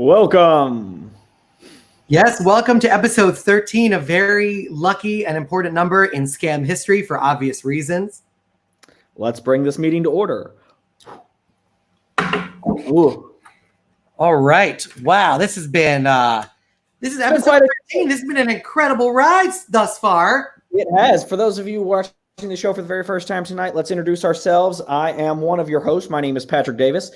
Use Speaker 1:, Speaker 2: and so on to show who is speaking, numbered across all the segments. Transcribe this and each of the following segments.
Speaker 1: Welcome.
Speaker 2: Yes, welcome to episode 13, a very lucky and important number in scam history for obvious reasons.
Speaker 1: Let's bring this meeting to order. Ooh.
Speaker 2: All right. Wow, this is episode 13. This has been an incredible ride thus far.
Speaker 1: It has. For those of you watching the show for the very first time tonight, let's introduce ourselves. I am one of your hosts. My name is Patrick Davis.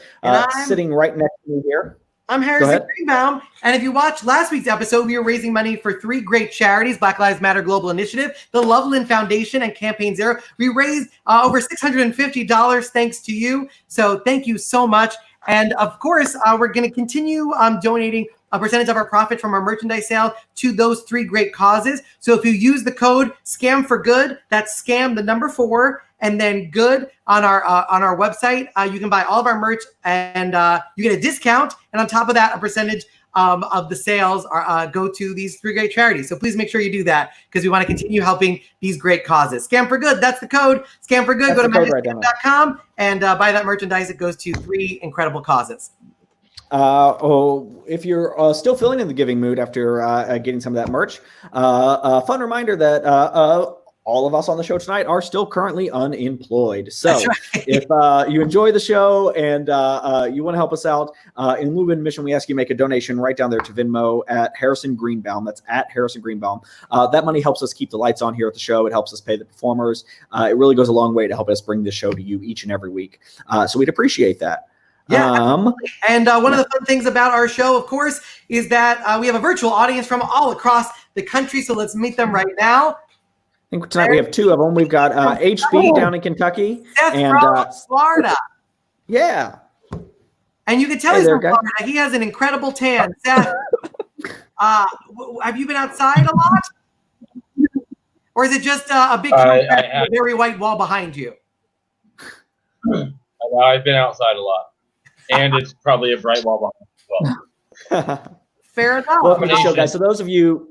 Speaker 1: Sitting right next to me here.
Speaker 2: I'm Harrison Greenbaum, and if you watched last week's episode, we were raising money for three great charities: Black Lives Matter Global Initiative, the Loveland Foundation, and Campaign Zero. We raised over $650 thanks to you, so thank you so much. And of course, we're going to continue donating a percentage of our profit from our merchandise sale to those three great causes. So if you use the code SCAM for Good, that's SCAM the number 4, and then good on our website, you can buy all of our merch, and you get a discount. And on top of that, a percentage of the sales go to these three great charities. So please make sure you do that, because we want to continue helping these great causes. Scam for Good, that's the code. Scam for Good. Go to magicScam.com and buy that merchandise. It goes to three incredible causes.
Speaker 1: If you're still feeling in the giving mood after getting some of that merch, a fun reminder that all of us on the show tonight are still currently unemployed. So if you enjoy the show and you want to help us out, in lieu of admission, we ask you to make a donation right down there to Venmo at Harrison Greenbaum. That's at Harrison Greenbaum. That money helps us keep the lights on here at the show. It helps us pay the performers. It really goes a long way to help us bring this show to you each and every week. So we'd appreciate that.
Speaker 2: Yeah, and one of the fun things about our show, of course, is that we have a virtual audience from all across the country. So let's meet them right now.
Speaker 1: I think tonight we have two of them. We've got HB down in Kentucky.
Speaker 2: Seth from Florida.
Speaker 1: Yeah.
Speaker 2: And you can tell he's from Florida. He has an incredible tan. Seth, have you been outside a lot? Or is it just a big very white wall behind you?
Speaker 3: I've been outside a lot. And it's probably a bright wall behind as well.
Speaker 2: Fair enough.
Speaker 1: Welcome to the show, guys. So those of you,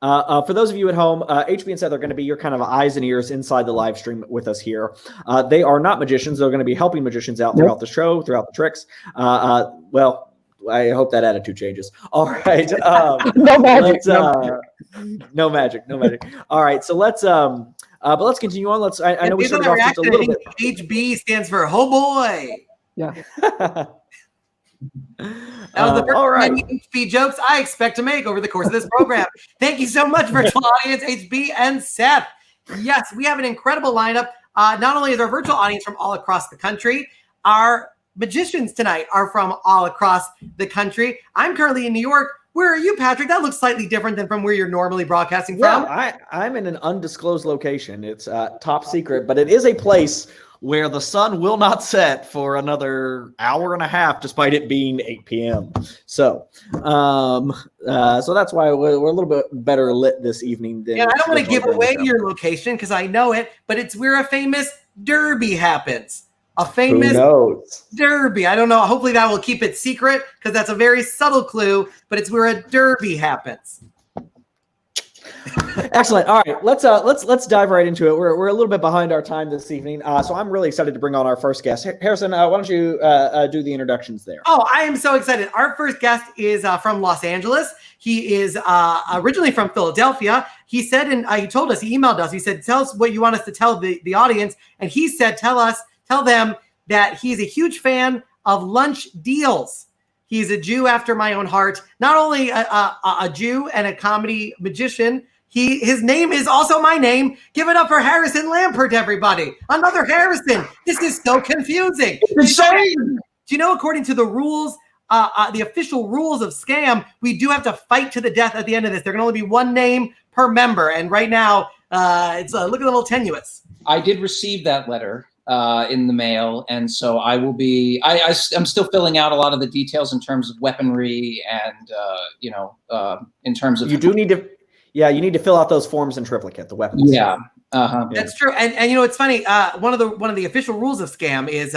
Speaker 1: for those of you at home, HB and Seth are going to be your kind of eyes and ears inside the live stream with us here. They are not magicians. They're going to be helping magicians out throughout the show, throughout the tricks. Well, I hope that attitude changes. All right.
Speaker 4: No magic.
Speaker 1: No magic. All right. So let's continue on. I know we started off just a little bit.
Speaker 2: HB stands for "Oh boy."
Speaker 4: Yeah.
Speaker 2: That was the first HB jokes I expect to make over the course of this program. Thank you so much, virtual audience, HB and Seth. Yes, we have an incredible lineup. Not only is our virtual audience from all across the country, our magicians tonight are from all across the country. I'm currently in New York. Where are you, Patrick? That looks slightly different than from where you're normally broadcasting from.
Speaker 1: Yeah, I'm in an undisclosed location. It's top secret, but it is a place where the sun will not set for another hour and a half, despite it being 8 p.m. So that's why we're a little bit better lit this evening.
Speaker 2: I don't want to give away your location because I know it, but it's where a famous derby happens. A famous derby. I don't know. Hopefully that will keep it secret because that's a very subtle clue, but it's where a derby happens.
Speaker 1: Excellent. All right, let's dive right into it. We're a little bit behind our time this evening, so I'm really excited to bring on our first guest. Harrison, why don't you do the introductions there?
Speaker 2: Oh, I am so excited. Our first guest is from Los Angeles. He is originally from Philadelphia. He said, and he told us, he emailed us. He said, "Tell us what you want us to tell the audience." And he said, tell them that he's a huge fan of lunch deals. He's a Jew after my own heart. Not only a Jew and a comedy magician, his name is also my name. Give it up for Harrison Lampert, everybody. Another Harrison. This is so confusing.
Speaker 3: It's insane.
Speaker 2: Do you know, according to the rules, the official rules of Scam, we do have to fight to the death at the end of this. There can only be one name per member. And right now, it's looking a little tenuous.
Speaker 5: I did receive that letter in the mail, and so I will be. I'm still filling out a lot of the details in terms of weaponry and in terms of.
Speaker 1: You do need to. Yeah, you need to fill out those forms in triplicate, the weapons.
Speaker 5: Yeah,
Speaker 2: that's true. And it's funny. One of the official rules of Scam is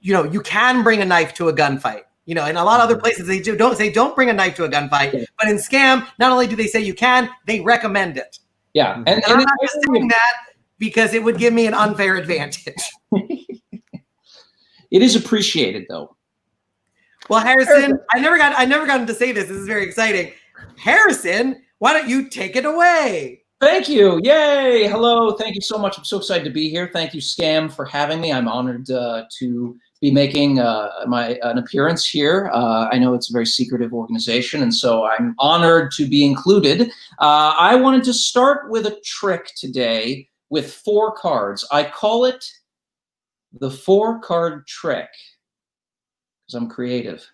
Speaker 2: you can bring a knife to a gunfight. In a lot of other places they don't bring a knife to a gunfight. But in Scam, not only do they say you can, they recommend it.
Speaker 5: Yeah,
Speaker 2: and I'm not just saying that because it would give me an unfair advantage.
Speaker 5: It is appreciated, though.
Speaker 2: Well, Harrison, I never got him to say this. This is very exciting. Harrison, why don't you take it away?
Speaker 5: Thank you. Yay. Hello. Thank you so much. I'm so excited to be here. Thank you, Scam, for having me. I'm honored to be making an appearance here. I know it's a very secretive organization, and so I'm honored to be included. I wanted to start with a trick today with 4 cards. I call it the 4-card trick because I'm creative.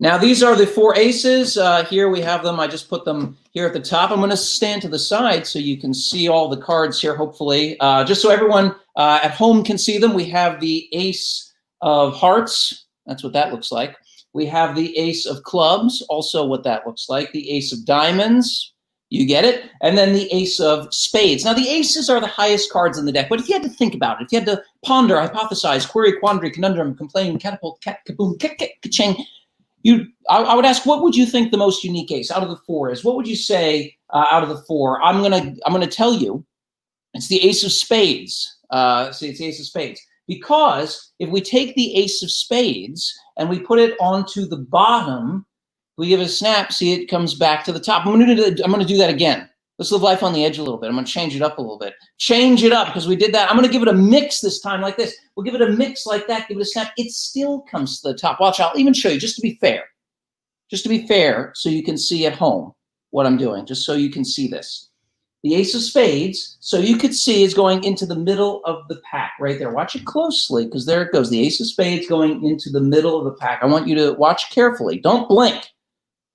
Speaker 5: Now, these are the 4 aces. Here we have them. I just put them here at the top. I'm going to stand to the side so you can see all the cards here, hopefully. Just so everyone at home can see them, we have the ace of hearts. That's what that looks like. We have the ace of clubs, also what that looks like. The ace of diamonds, you get it. And then the ace of spades. Now, the aces are the highest cards in the deck, but if you had to think about it, if you had to ponder, hypothesize, query, quandary, conundrum, complain, catapult, cat, kaboom, kick, kick, ka-ching, I would ask, what would you think the most unique ace out of the 4 is? What would you say out of the 4? I'm gonna tell you, it's the ace of spades. See, it's the ace of spades. Because if we take the ace of spades and we put it onto the bottom, we give it a snap. See, it comes back to the top. I'm gonna do that again. Let's live life on the edge a little bit. I'm going to change it up a little bit. Change it up because we did that. I'm going to give it a mix this time like this. We'll give it a mix like that. Give it a snap. It still comes to the top. Watch, I'll even show you just to be fair. Just to be fair so you can see at home what I'm doing, just so you can see this. The ace of spades, so you could see, is going into the middle of the pack right there. Watch it closely because there it goes. The ace of spades going into the middle of the pack. I want you to watch carefully. Don't blink.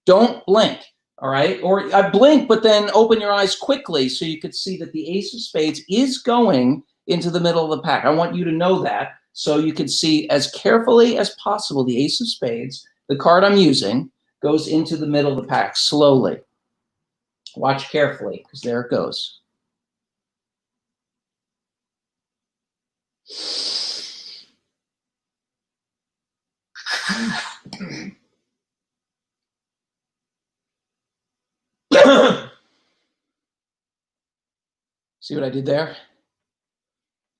Speaker 5: Don't blink. All right, or I blink, but then open your eyes quickly so you could see that the ace of spades is going into the middle of the pack. I want you to know that so you can see as carefully as possible the ace of spades, the card I'm using, goes into the middle of the pack slowly. Watch carefully because there it goes. See what I did there?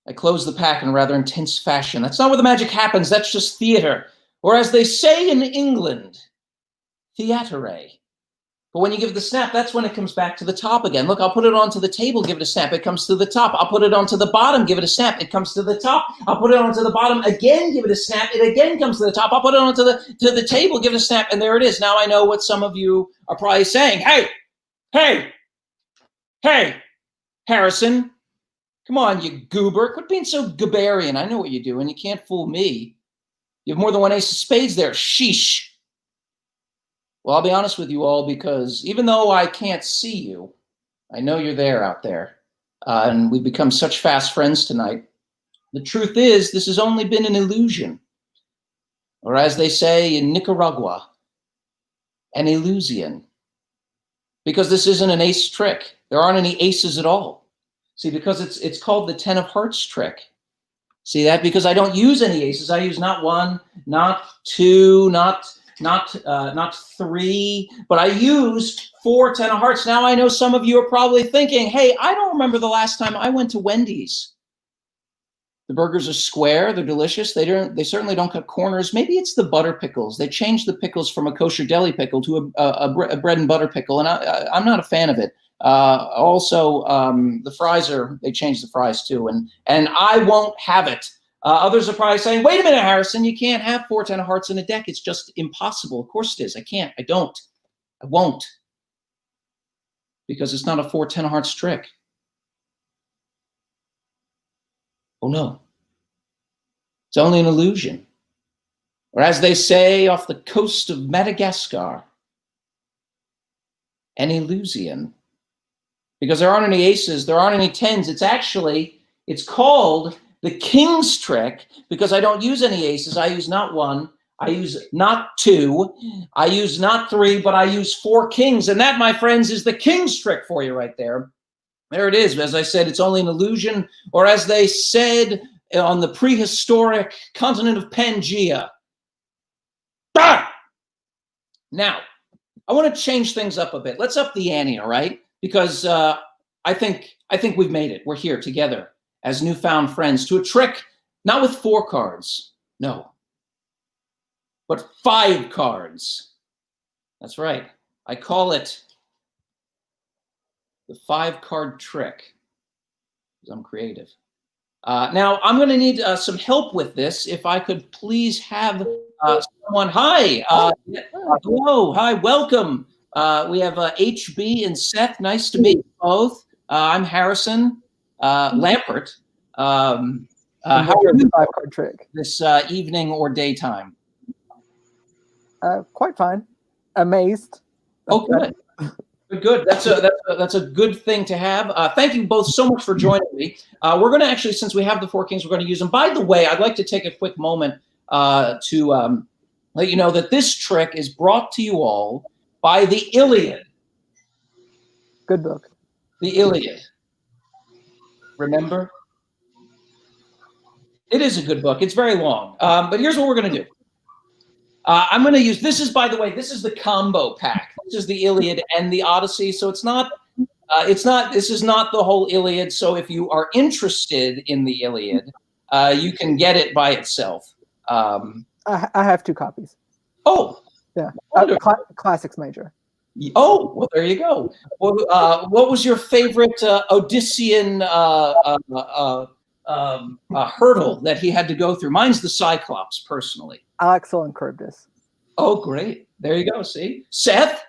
Speaker 5: I closed the pack in a rather intense fashion. That's not where the magic happens. That's just theater. Or as they say in England, theatre. But when you give it the snap, that's when it comes back to the top again. Look, I'll put it onto the table, give it a snap. It comes to the top. I'll put it onto the bottom, give it a snap. It comes to the top. I'll put it onto the bottom again, give it a snap. It again comes to the top. I'll put it onto the table, give it a snap, and there it is. Now I know what some of you are probably saying. Hey, Harrison, come on, you goober. Quit being so gooberian. I know what you're doing. You can't fool me. You have more than one ace of spades there. Sheesh. Well, I'll be honest with you all because even though I can't see you, I know you're there out there. And we've become such fast friends tonight. The truth is, this has only been an illusion. Or as they say in Nicaragua, an illusion. Because this isn't an ace trick. There aren't any aces at all. See, because it's called the 10 of hearts trick. See that? Because I don't use any aces. I use not 1, not 2, not 3, but I use 4 10 of hearts. Now I know some of you are probably thinking, hey, I don't remember the last time I went to Wendy's. The burgers are square. They're delicious. They certainly don't cut corners. Maybe it's the butter pickles. They changed the pickles from a kosher deli pickle to a bread and butter pickle, and I'm not a fan of it. Also, the fries they changed the fries too, and I won't have it. Others are probably saying, wait a minute, Harrison, you can't have 4 10 of hearts in a deck. It's just impossible. Of course it is. I can't. I don't. I won't. Because it's not a 4 10 of hearts trick. Oh, no. It's only an illusion. Or as they say off the coast of Madagascar, an illusion. Because there aren't any aces, there aren't any 10s. It's called the king's trick because I don't use any aces. I use not 1, I use not 2, I use not 3, but I use 4 kings. And that, my friends, is the king's trick for you right there. There it is. As I said, it's only an illusion, or as they said on the prehistoric continent of Pangaea. Ah! Now, I want to change things up a bit. Let's up the ante, all right? Because I think we've made it. We're here together as newfound friends to a trick, not with 4 cards, no, but 5 cards. That's right. I call it the 5-card trick because I'm creative. Now, I'm going to need some help with this. If I could please have someone. Hi. Hello. Hi. Welcome. We have HB and Seth. Nice to meet you both. I'm Harrison Lampert. How are you
Speaker 4: 5-card trick
Speaker 5: this evening or daytime?
Speaker 4: Quite fine. Amazed.
Speaker 5: Oh, good. Good. That's a good thing to have. Thank you both so much for joining me. We're going to actually, since we have the 4 kings, we're going to use them. By the way, I'd like to take a quick moment to let you know that this trick is brought to you all by the Iliad.
Speaker 4: Good book.
Speaker 5: The Iliad. Remember? It is a good book. It's very long. But here's what we're going to do. I'm going to use, this is, by the way, this is the combo pack. This is the Iliad and the Odyssey. So this is not the whole Iliad. So if you are interested in the Iliad, you can get it by itself.
Speaker 4: I have 2 copies.
Speaker 5: Oh.
Speaker 4: Yeah. Classics major.
Speaker 5: Oh, well, there you go. Well, what was your favorite Odyssean hurdle that he had to go through? Mine's the Cyclops, personally.
Speaker 4: Axel and Charybdis.
Speaker 5: Oh, great. There you go. See? Seth?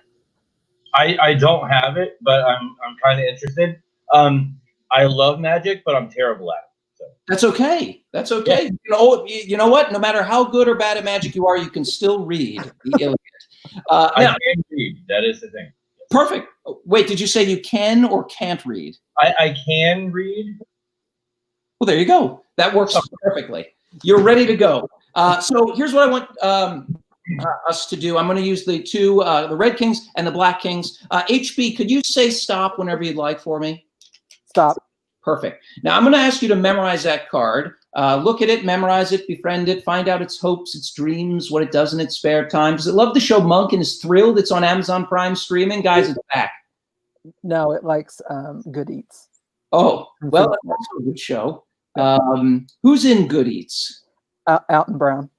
Speaker 3: I don't have it, but I'm kind of interested. I love magic, but I'm terrible at it. So.
Speaker 5: That's okay. That's okay. Yeah. You know what? No matter how good or bad at magic you are, you can still read the Iliad.
Speaker 3: I can read. That is the thing.
Speaker 5: Perfect. Wait, did you say you can or can't read?
Speaker 3: I can read.
Speaker 5: Well, there you go. That works perfectly. You're ready to go. So here's what I want us to do. I'm going to use the 2, the red kings and the black kings. HB, could you say stop whenever you'd like for me?
Speaker 4: Stop.
Speaker 5: Perfect. Now I'm going to ask you to memorize that card. Look at it, memorize it, befriend it, find out its hopes, its dreams, what it does in its spare time. Does it love the show Monk and is thrilled it's on Amazon Prime streaming? Guys, it's back.
Speaker 4: No, it likes Good Eats.
Speaker 5: Oh, well, that's also a good show. Who's in Good Eats?
Speaker 4: Alton Brown.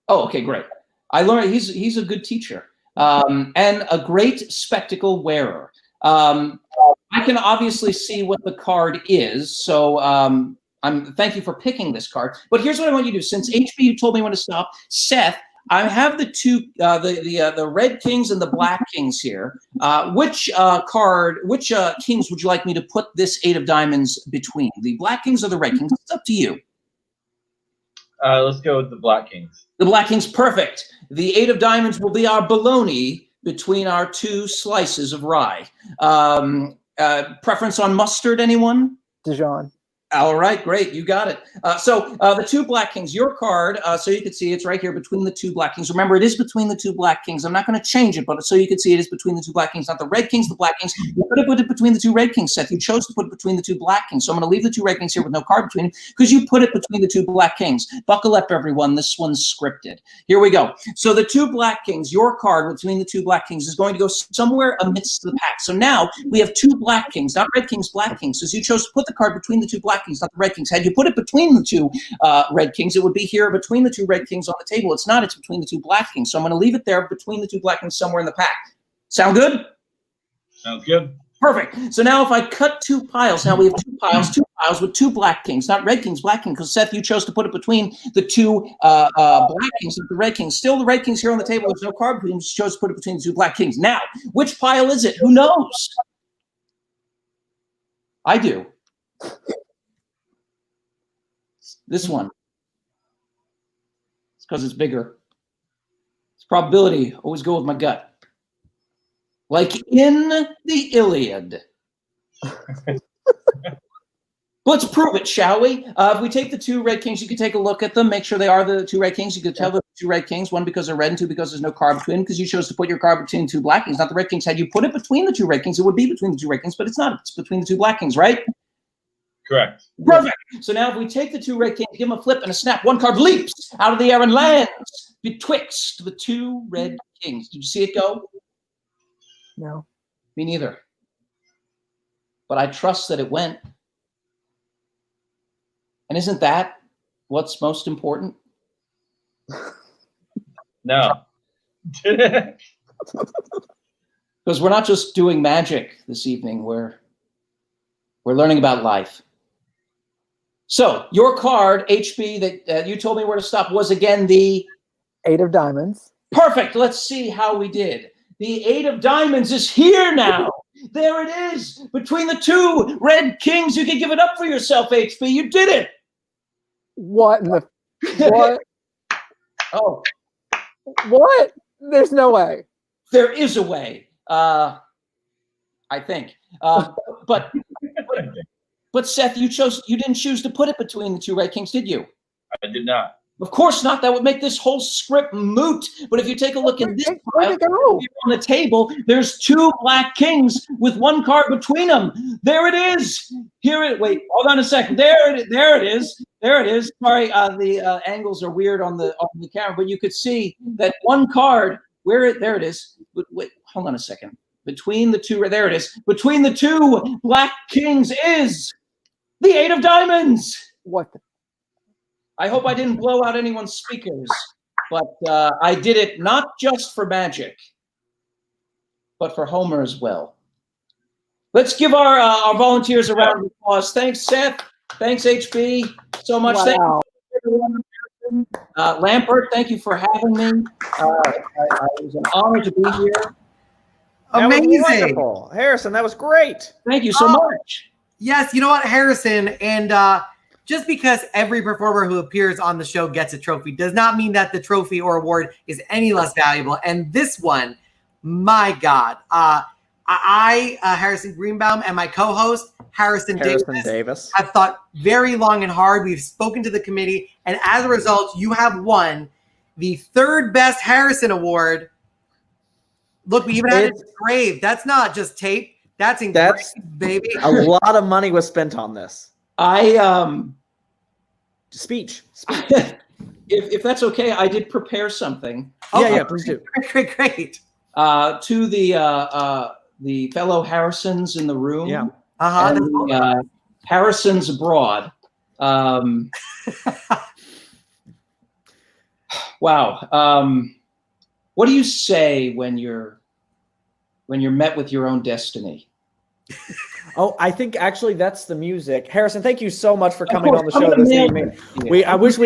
Speaker 5: Oh, okay, great. I learned he's a good teacher and a great spectacle wearer. I can obviously see what the card is, so thank you for picking this card. But here's what I want you to do. Since HB, you told me when to stop. Seth, I have the 2, the red kings and the black kings here. Which kings would you like me to put this 8 of diamonds between? The black kings or the red kings? It's up to you.
Speaker 3: Let's go with the black kings.
Speaker 5: The black kings, perfect. The 8 of diamonds will be our bologna between our 2 slices of rye. Preference on mustard, anyone?
Speaker 4: Dijon.
Speaker 5: All right, great. You got it. So the 2 black kings, your card, so you can see it's right here between the 2 black kings. Remember, it is between the 2 black kings. I'm not going to change it, but so you can see it is between the 2 black kings, not the red kings, the black kings. You could have put it between the 2 red kings, Seth. You chose to put it between the 2 black kings. So I'm going to leave the 2 red kings here with no card between them because you put it between the 2 black kings. Buckle up, everyone. This one's scripted. Here we go. So the 2 black kings, your card between the 2 black kings is going to go somewhere amidst the pack. So now we have 2 black kings, not red kings, black kings. So you chose to put the card between the 2 black kings, not the red kings. Had you put it between the 2 red kings, it would be here between the 2 red kings on the table. It's not. It's between the 2 black kings. So I'm going to leave it there between the 2 black kings somewhere in the pack. Sound good?
Speaker 3: Sounds good.
Speaker 5: Perfect. So now if I cut 2 piles, now we have 2 piles with 2 black kings, not red kings, black kings, because Seth, you chose to put it between the 2 black kings and the red kings. Still the red kings here on the table. There's no card between them. You chose to put it between the 2 black kings. Now, which pile is it? Who knows? I do. This one. It's because it's bigger. It's probability. Always go with my gut. Like in the Iliad. Let's prove it, shall we? If we take the 2 red kings, you can take a look at them, make sure they are the 2 red kings. You can tell the 2 red kings, 1 because they're red and 2 because there's no card between them, because you chose to put your card between 2 black kings, not the red kings. Had you put it between the 2 red kings, it would be between the 2 red kings, but it's not. It's between the 2 black kings, right?
Speaker 3: Correct.
Speaker 5: Perfect. So now if we take the 2 red kings, give them a flip and a snap, 1 card leaps out of the air and lands betwixt the 2 red kings. Did you see it go?
Speaker 4: No.
Speaker 5: Me neither. But I trust that it went. And isn't that what's most important?
Speaker 3: No.
Speaker 5: Because we're not just doing magic this evening. We're learning about life. So your card, HB, that you told me where to stop was again the
Speaker 4: 8 of diamonds.
Speaker 5: Perfect. Let's see how we did. The 8 of diamonds is here now. There it is. Between the 2 red kings, you can give it up for yourself, HB. You did it.
Speaker 4: What in the what?
Speaker 5: Oh,
Speaker 4: What? There's no way.
Speaker 5: there is a way. I think. But Seth, you didn't choose to put it between the 2 red kings, did you?
Speaker 3: I did not.
Speaker 5: Of course not. That would make this whole script moot. But if you take a look at this
Speaker 4: Where'd it go?
Speaker 5: here on the table, there's 2 black kings with 1 card between them. There it is. Wait, hold on a second. There it is. Sorry, the angles are weird on the camera, but you could see that 1 card. There it is. Wait, hold on a second. Between the 2, there it is. Between the 2 black kings is the 8 of diamonds.
Speaker 4: What?
Speaker 5: I hope I didn't blow out anyone's speakers, but I did it not just for magic, but for Homer as well. Let's give our volunteers a round of applause. Thanks, Seth. Thanks, HB, so much.
Speaker 4: Wow.
Speaker 5: Thank you, everyone. Lampert, thank you for having me. It was an honor to be here.
Speaker 1: That was
Speaker 2: Amazing.
Speaker 1: wonderful. Harrison, that was great.
Speaker 5: Thank you so much.
Speaker 2: Yes, you know what, Harrison, and just because every performer who appears on the show gets a trophy does not mean that the trophy or award is any less valuable. And this one, my God, Harrison Greenbaum, and my co-host, Harrison Davis, have thought very long and hard. We've spoken to the committee, and as a result, you have won the 3rd best Harrison Award. Look, we even had it engraved. That's not just tape. That's engraved, baby.
Speaker 1: A lot of money was spent on this. Speech.
Speaker 5: If that's okay, I did prepare something.
Speaker 1: Yeah, please do.
Speaker 2: Great.
Speaker 5: To the fellow Harrisons in the room.
Speaker 1: Yeah.
Speaker 5: And Harrisons abroad. Wow. What do you say when you're met with your own destiny?
Speaker 1: Oh, I think actually that's the music. Harrison, thank you so much for coming on the show this evening. I wish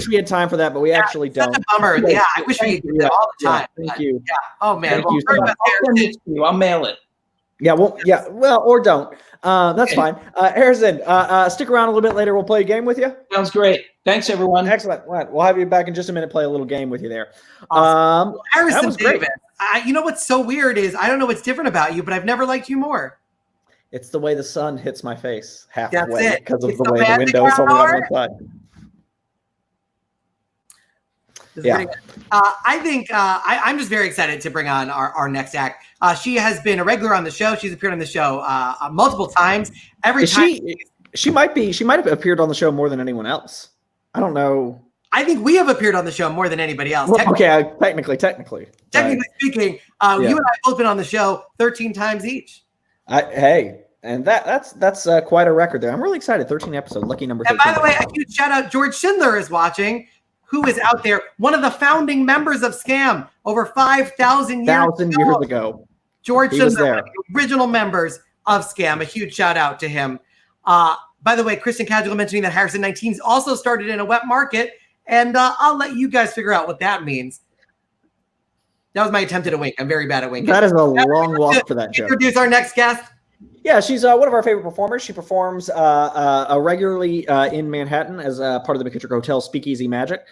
Speaker 1: we had time for that, but we actually don't.
Speaker 2: Such a bummer. Yeah, I wish we could do that all the time.
Speaker 1: Thank you.
Speaker 2: Yeah. Oh man.
Speaker 1: Thank you so much.
Speaker 5: I'll send it to you. I'll mail it.
Speaker 1: Yeah, well, or don't. That's fine. Harrison, stick around a little bit later. We'll play a game with you.
Speaker 5: Sounds great. Thanks, everyone.
Speaker 1: Excellent. Right. We'll have you back in just a minute. Play a little game with you there.
Speaker 2: Awesome. Harrison
Speaker 1: that was great.
Speaker 2: Davis. You know what's so weird is I don't know what's different about you, but I've never liked you more.
Speaker 1: It's the way the sun hits my face halfway
Speaker 2: That's it.
Speaker 1: because of
Speaker 2: It's
Speaker 1: the
Speaker 2: the
Speaker 1: way the
Speaker 2: magic
Speaker 1: window's only on
Speaker 2: hour.
Speaker 1: one side.
Speaker 2: Yeah. I think I'm just very excited to bring on our next act. She has been a regular on the show. She's appeared on the show multiple times.
Speaker 1: She might have appeared on the show more than anyone else. I don't know.
Speaker 2: I think we have appeared on the show more than anybody else.
Speaker 1: Well, technically.
Speaker 2: Technically speaking, you and I have both been on the show 13 times each.
Speaker 1: And that's quite a record there. I'm really excited. 13 episodes, lucky number 13.
Speaker 2: And by the way, a huge shout out, George Schindler is watching, who is out there, one of the founding members of Scam over 5,000 years
Speaker 1: ago.
Speaker 2: George Schindler, one of the original members of Scam. A huge shout out to him. By the way, Christian Casual mentioning that Harrison 19's also started in a wet market, and I'll let you guys figure out what that means. That was my attempt at a wink. I'm very bad at winking.
Speaker 1: That is a long walk for that joke.
Speaker 2: Introduce our next guest.
Speaker 1: Yeah, she's one of our favorite performers. She performs regularly in Manhattan as part of the McKittrick Hotel Speakeasy Magic.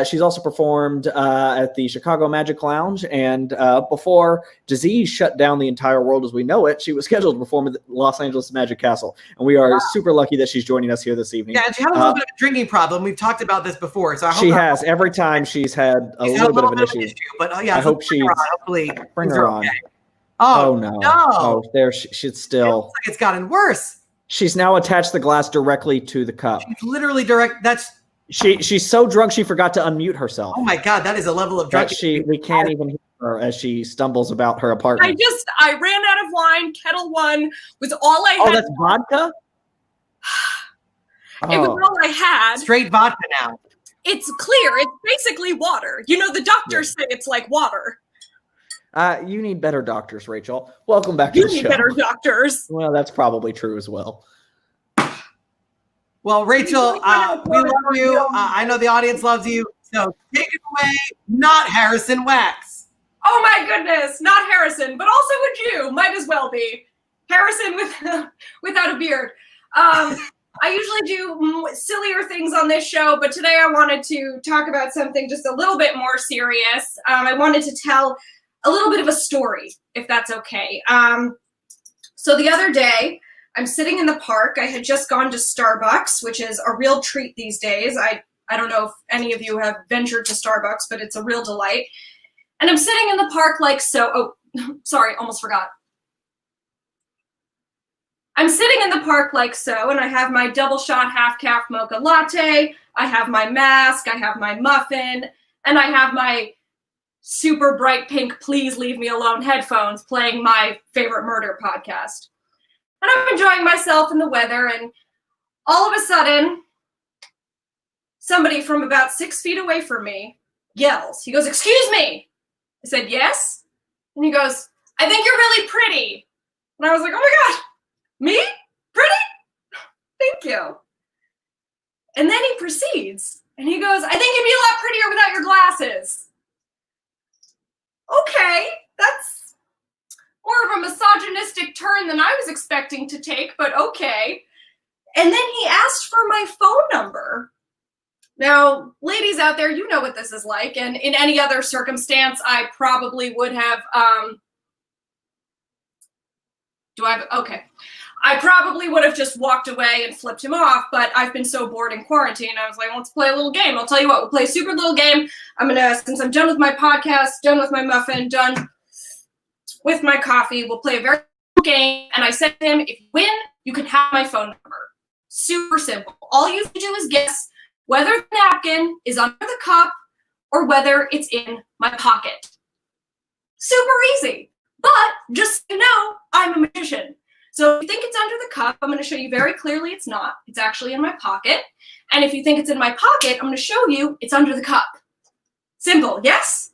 Speaker 1: She's also performed at the Chicago Magic Lounge, and before disease shut down the entire world as we know it, she was scheduled to perform at the Los Angeles Magic Castle. And we are super lucky that she's joining us here this evening.
Speaker 2: Yeah, and she had a little bit of a drinking problem. We've talked about this before, so I hope
Speaker 1: she has. Every time she's had a little bit of an issue.
Speaker 2: But yeah,
Speaker 1: I hope she's
Speaker 2: hopefully
Speaker 1: bring her on.
Speaker 2: Okay. Oh no!
Speaker 1: Oh, there she's still.
Speaker 2: It looks like it's gotten worse.
Speaker 1: She's now attached the glass directly to the cup.
Speaker 2: She's literally direct. That's
Speaker 1: she's so drunk she forgot to unmute herself.
Speaker 2: Oh my God, that is a level of drunk.
Speaker 1: We can't even hear her as she stumbles about her apartment.
Speaker 6: I ran out of wine. Kettle One was all I had.
Speaker 1: Oh, that's vodka.
Speaker 6: It was all I had.
Speaker 2: Straight vodka now.
Speaker 6: It's clear. It's basically water. You know, the doctors say it's like water.
Speaker 1: You need better doctors, Rachel. Welcome back to
Speaker 6: You
Speaker 1: the
Speaker 6: need
Speaker 1: show.
Speaker 6: better doctors.
Speaker 1: Well, that's probably true as well.
Speaker 2: Well, Rachel, we love you. I know the audience loves you. So take it away, not Harrison Wax.
Speaker 6: Oh my goodness, not Harrison, but also a Jew. Might as well be. Harrison without a beard. I usually do sillier things on this show, but today I wanted to talk about something just a little bit more serious. I wanted to tell a little bit of a story, if that's okay. So the other day, I'm sitting in the park. I had just gone to Starbucks, which is a real treat these days. I don't know if any of you have ventured to Starbucks, but it's a real delight. And I'm sitting in the park like so. Oh, sorry, almost forgot. I'm sitting in the park like so, and I have my double shot half-calf mocha latte. I have my mask. I have my muffin. And I have my super bright pink Please Leave Me Alone headphones playing my favorite murder podcast. And I'm enjoying myself in the weather, and all of a sudden, somebody from about 6 feet away from me yells. He goes, "Excuse me." I said, "Yes?" And he goes, "I think you're really pretty." And I was like, "Oh my God, me? Pretty? Thank you." And then he proceeds, and he goes, "I think you'd be a lot prettier without your glasses." Okay, that's more of a misogynistic turn than I was expecting to take, but okay. And then he asked for my phone number. Now, ladies out there, you know what this is like, and in any other circumstance, I probably would have, I probably would have just walked away and flipped him off, but I've been so bored in quarantine, I was like, let's play a little game. I'll tell you what, we'll play a super little game. Since I'm done with my podcast, done with my muffin, done with my coffee, we'll play a very little game. And I said to him, if you win, you can have my phone number. Super simple. All you have to do is guess whether the napkin is under the cup or whether it's in my pocket. Super easy. But just so you know, I'm a magician. So if you think it's under the cup, I'm going to show you very clearly it's not. It's actually in my pocket. And if you think it's in my pocket, I'm going to show you it's under the cup. Simple, yes?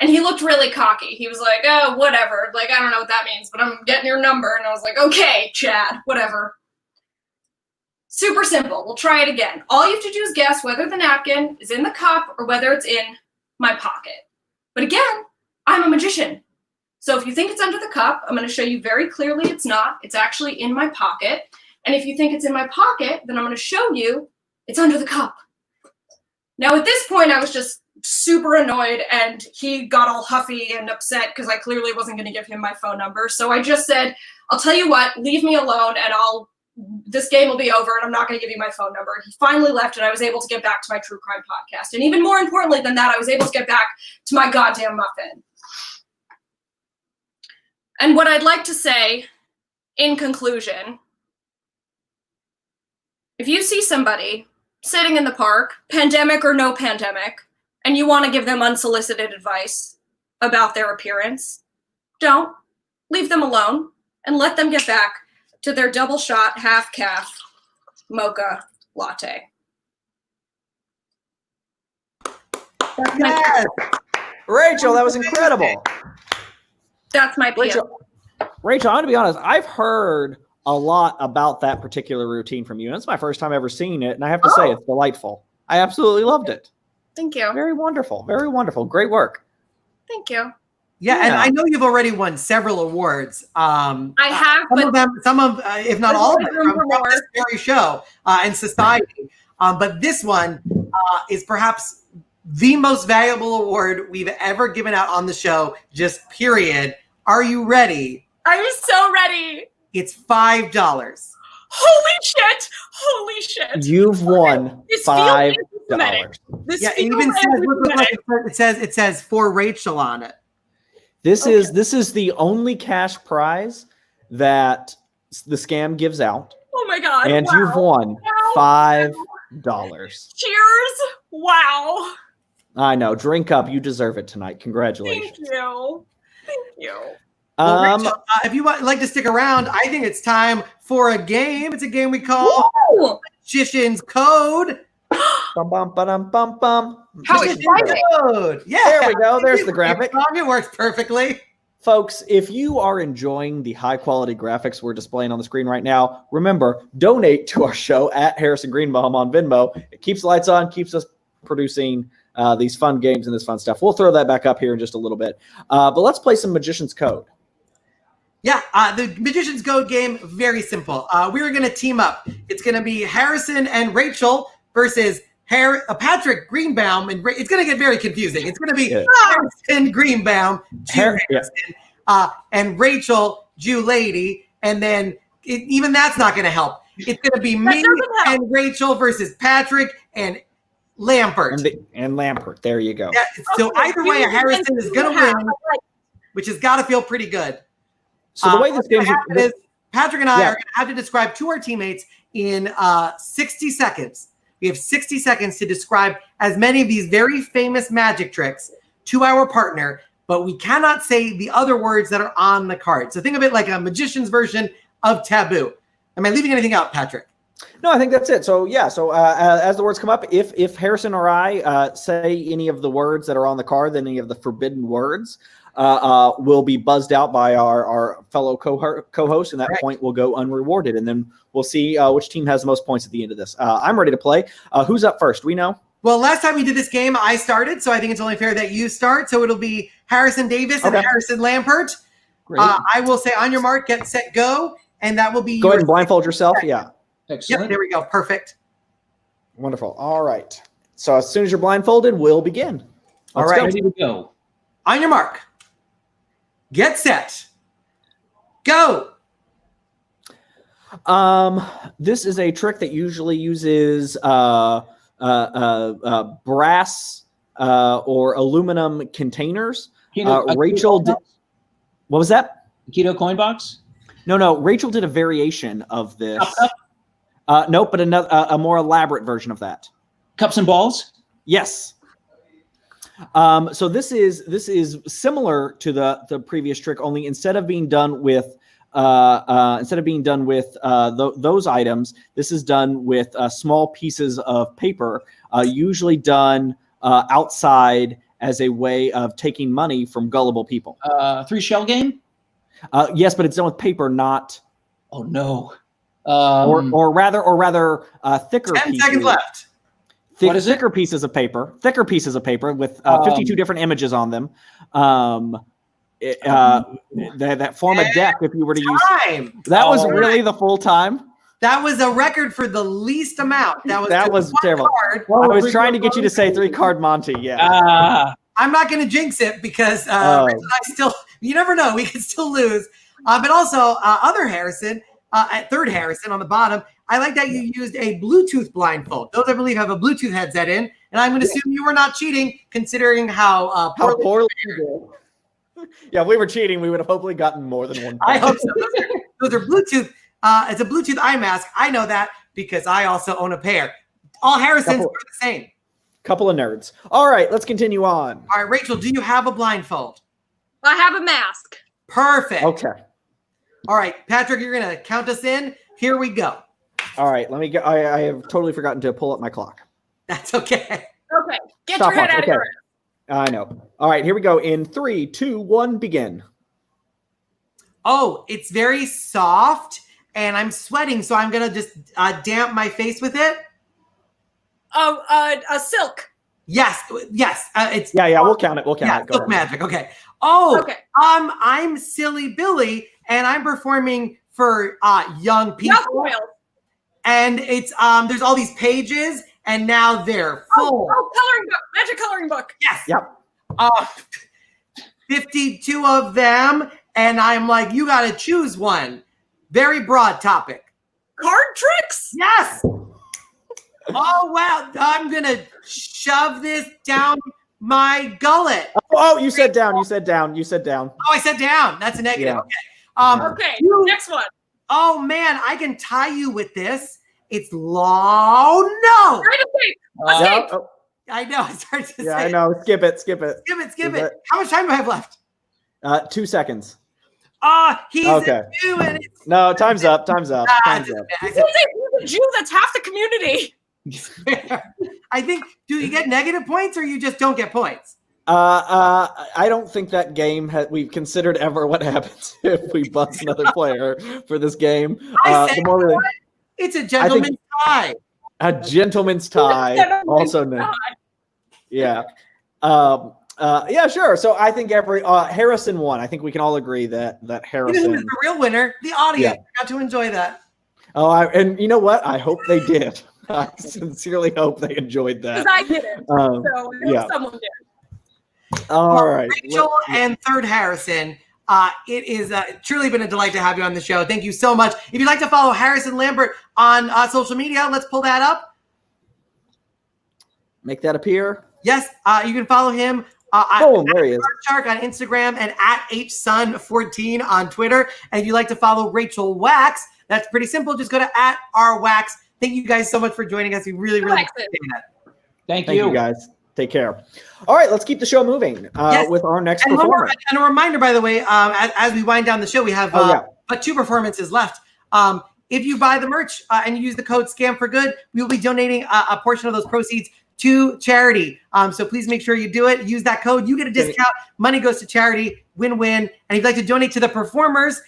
Speaker 6: And he looked really cocky. He was like, "Oh, whatever. Like, I don't know what that means, but I'm getting your number." And I was like, "Okay, Chad, whatever." Super simple. We'll try it again. All you have to do is guess whether the napkin is in the cup or whether it's in my pocket. But again, I'm a magician. So if you think it's under the cup, I'm going to show you very clearly it's not. It's actually in my pocket. And if you think it's in my pocket, then I'm going to show you it's under the cup. Now, at this point, I was just super annoyed, and he got all huffy and upset because I clearly wasn't going to give him my phone number. So I just said, "I'll tell you what, leave me alone, and this game will be over, and I'm not going to give you my phone number." He finally left, and I was able to get back to my true crime podcast. And even more importantly than that, I was able to get back to my goddamn muffin. And what I'd like to say in conclusion, if you see somebody sitting in the park, pandemic or no pandemic, and you want to give them unsolicited advice about their appearance, don't. Leave them alone and let them get back to their double shot half-calf mocha latte.
Speaker 2: Yes.
Speaker 1: Rachel, that was incredible.
Speaker 6: That's my PM.
Speaker 1: Rachel, I'm going to be honest. I've heard a lot about that particular routine from you. And it's my first time ever seeing it. And I have to say, it's delightful. I absolutely loved it.
Speaker 6: Thank you.
Speaker 1: Very wonderful. Very wonderful. Great work.
Speaker 6: Thank you.
Speaker 2: Yeah, and I know you've already won several awards.
Speaker 6: I have,
Speaker 2: some of if not all of them, from this very show and society. But this one is perhaps the most valuable award we've ever given out on the show, just period. Are you ready?
Speaker 6: I'm so ready.
Speaker 2: It's $5.
Speaker 6: Holy shit! Holy shit!
Speaker 1: You've won $5.
Speaker 6: This
Speaker 2: it even says, it says for Rachel on it.
Speaker 1: This is the only cash prize that the scam gives out.
Speaker 6: Oh my God.
Speaker 1: And
Speaker 6: wow.
Speaker 1: you've won $5.
Speaker 6: Cheers. Wow.
Speaker 1: I know. Drink up. You deserve it tonight. Congratulations.
Speaker 6: Thank you. Thank you.
Speaker 2: Well, Rachel, if you like to stick around, I think it's time for a game. It's a game we call Magician's Code.
Speaker 1: Bum, bum, ba-dum, bum, bum.
Speaker 6: How
Speaker 1: Magician's
Speaker 6: exciting.
Speaker 1: Code.
Speaker 2: Yeah.
Speaker 1: There we go. There's the graphic.
Speaker 2: It works perfectly.
Speaker 1: Folks, if you are enjoying the high quality graphics we're displaying on the screen right now, remember, donate to our show at Harrison Greenbaum on Venmo. It keeps the lights on, keeps us producing these fun games and this fun stuff. We'll throw that back up here in just a little bit. But let's play some Magician's Code.
Speaker 2: Yeah, the Magician's Code game, very simple. We're going to team up. It's going to be Harrison and Rachel versus Patrick Greenbaum. And it's going to get very confusing. It's going to be Harrison Greenbaum, and Rachel, Jew Lady. And then even that's not going to help. It's going to be me and Rachel versus Patrick and Lampert.
Speaker 1: And Lampert. There you go.
Speaker 2: Yeah, so either way, Harrison is going to win, which has got to feel pretty good.
Speaker 1: So the way this game
Speaker 2: is, Patrick and I are going to have to describe to our teammates in 60 seconds. We have 60 seconds to describe as many of these very famous magic tricks to our partner, but we cannot say the other words that are on the card. So think of it like a magician's version of taboo. Am I leaving anything out, Patrick?
Speaker 1: No, I think that's it. So yeah, so as the words come up, if Harrison or I say any of the words that are on the card, then any of the forbidden words will be buzzed out by our fellow co-host, and that point will go unrewarded. And then we'll see which team has the most points at the end of this. I'm ready to play. Who's up first? We know.
Speaker 2: Well, last time we did this game, I started, so I think it's only fair that you start. So it'll be Harrison Davis and Harrison Lampert. I will say on your mark, get set, go, and that will be.
Speaker 1: Go ahead and blindfold yourself. Yeah.
Speaker 5: Excellent.
Speaker 2: Yep, there we go. Perfect.
Speaker 1: Wonderful. All right. So as soon as you're blindfolded, we'll begin.
Speaker 2: All right.
Speaker 5: Ready to go.
Speaker 2: On your mark. Get set. Go.
Speaker 1: This is a trick that usually uses brass or aluminum containers. Rachel did. What was that?
Speaker 5: Keto coin box?
Speaker 1: No. Rachel did a variation of this. Nope, but a more elaborate version of that.
Speaker 5: Cups and balls?
Speaker 1: Yes. So this is similar to the previous trick, only instead of being done with those items, this is done with small pieces of paper, usually done outside as a way of taking money from gullible people.
Speaker 5: 3 shell game?
Speaker 1: Yes, but it's done with paper, not.
Speaker 5: Oh no.
Speaker 1: Or rather, thicker.
Speaker 2: 10
Speaker 1: pieces.
Speaker 2: seconds left.
Speaker 5: What is it?
Speaker 1: Thicker pieces of paper with 52 different images on them. That form a deck if you were to use. That was really the full time.
Speaker 2: That was a record for the least amount. That was
Speaker 1: terrible.
Speaker 2: Card.
Speaker 1: I was trying to get you to say 3-card Monty. Yeah.
Speaker 2: I'm not going to jinx it because you never know. We could still lose. But also, other Harrison, at third Harrison on the bottom, I like that you used a Bluetooth blindfold. Those, I believe, have a Bluetooth headset in. And I'm going to assume you were not cheating, considering how poorly
Speaker 1: you did. Yeah, if we were cheating, we would have hopefully gotten more than one.
Speaker 2: I hope so. Those are Bluetooth. It's a Bluetooth eye mask. I know that because I also own a pair. All Harrisons are the same.
Speaker 1: Couple of nerds. All right, let's continue on.
Speaker 2: All right, Rachel, do you have a blindfold?
Speaker 6: I have a mask.
Speaker 2: Perfect.
Speaker 1: Okay.
Speaker 2: All right, Patrick, you're going to count us in. Here we go.
Speaker 1: All right, let me go. I have totally forgotten to pull up my clock.
Speaker 2: That's okay.
Speaker 6: Okay, get your head out of your ass.
Speaker 1: I know. All right, here we go. In 3, 2, 1, begin.
Speaker 2: Oh, it's very soft, and I'm sweating, so I'm going to just damp my face with it.
Speaker 6: Oh, a silk.
Speaker 2: Yes. It's
Speaker 1: yeah. We'll count it.
Speaker 2: Silk magic. Okay. Oh, okay. I'm Silly Billy, and I'm performing for young people. And it's there's all these pages, and now they're full.
Speaker 6: Coloring book, magic coloring book.
Speaker 2: Yes.
Speaker 1: Yep.
Speaker 2: 52 of them, and I'm like, you got to choose one. Very broad topic.
Speaker 6: Card tricks.
Speaker 2: Yes. Oh wow! I'm gonna shove this down my gullet.
Speaker 1: Oh, you said down. You said down.
Speaker 2: Oh, I said down. That's a negative.
Speaker 1: Yeah.
Speaker 2: Okay.
Speaker 6: Okay. Next one.
Speaker 2: Oh man, I can tie you with this. It's long. No.
Speaker 6: Escape.
Speaker 1: Oh.
Speaker 2: I know. I started to say.
Speaker 1: I know. Skip it.
Speaker 2: Skip it. How much time do I have left?
Speaker 1: 2 seconds.
Speaker 2: He's
Speaker 1: okay.
Speaker 2: a Jew, and it's
Speaker 1: no. Time's up. He's
Speaker 6: a Jew. That's half the community.
Speaker 2: I think, do you get negative points or you just don't get points?
Speaker 1: I don't think that game we've considered ever what happens if we bust another player for this game.
Speaker 2: It's a gentleman's tie.
Speaker 1: A gentleman's tie, also known. Yeah. Yeah, sure. So I think Harrison won. I think we can all agree that Harrison.
Speaker 2: You know who's the real winner? The audience got to enjoy that.
Speaker 1: Oh, and you know what? I hope they did. I sincerely hope they enjoyed that.
Speaker 6: Because I didn't. So someone did.
Speaker 1: All right.
Speaker 2: Rachel and third Harrison. It is truly been a delight to have you on the show. Thank you so much. If you'd like to follow Harrison Lampert on social media, let's pull that up.
Speaker 1: Make that appear.
Speaker 2: Yes, you can follow him
Speaker 1: there he is.
Speaker 2: Shark on Instagram and at hsun14 on Twitter. And if you'd like to follow Rachel Wax, that's pretty simple. Just go to @rwax. Thank you guys so much for joining us. We really appreciate that.
Speaker 5: Thank
Speaker 1: you guys. Take care. All right, let's keep the show moving with our next performer.
Speaker 2: And a reminder, by the way, as we wind down the show, we have but 2 performances left. If you buy the merch and you use the code SCAM4GOOD, we will be donating a portion of those proceeds to charity. So please make sure you do it. Use that code. You get a discount. Money goes to charity. Win-win. And if you'd like to donate to the performers,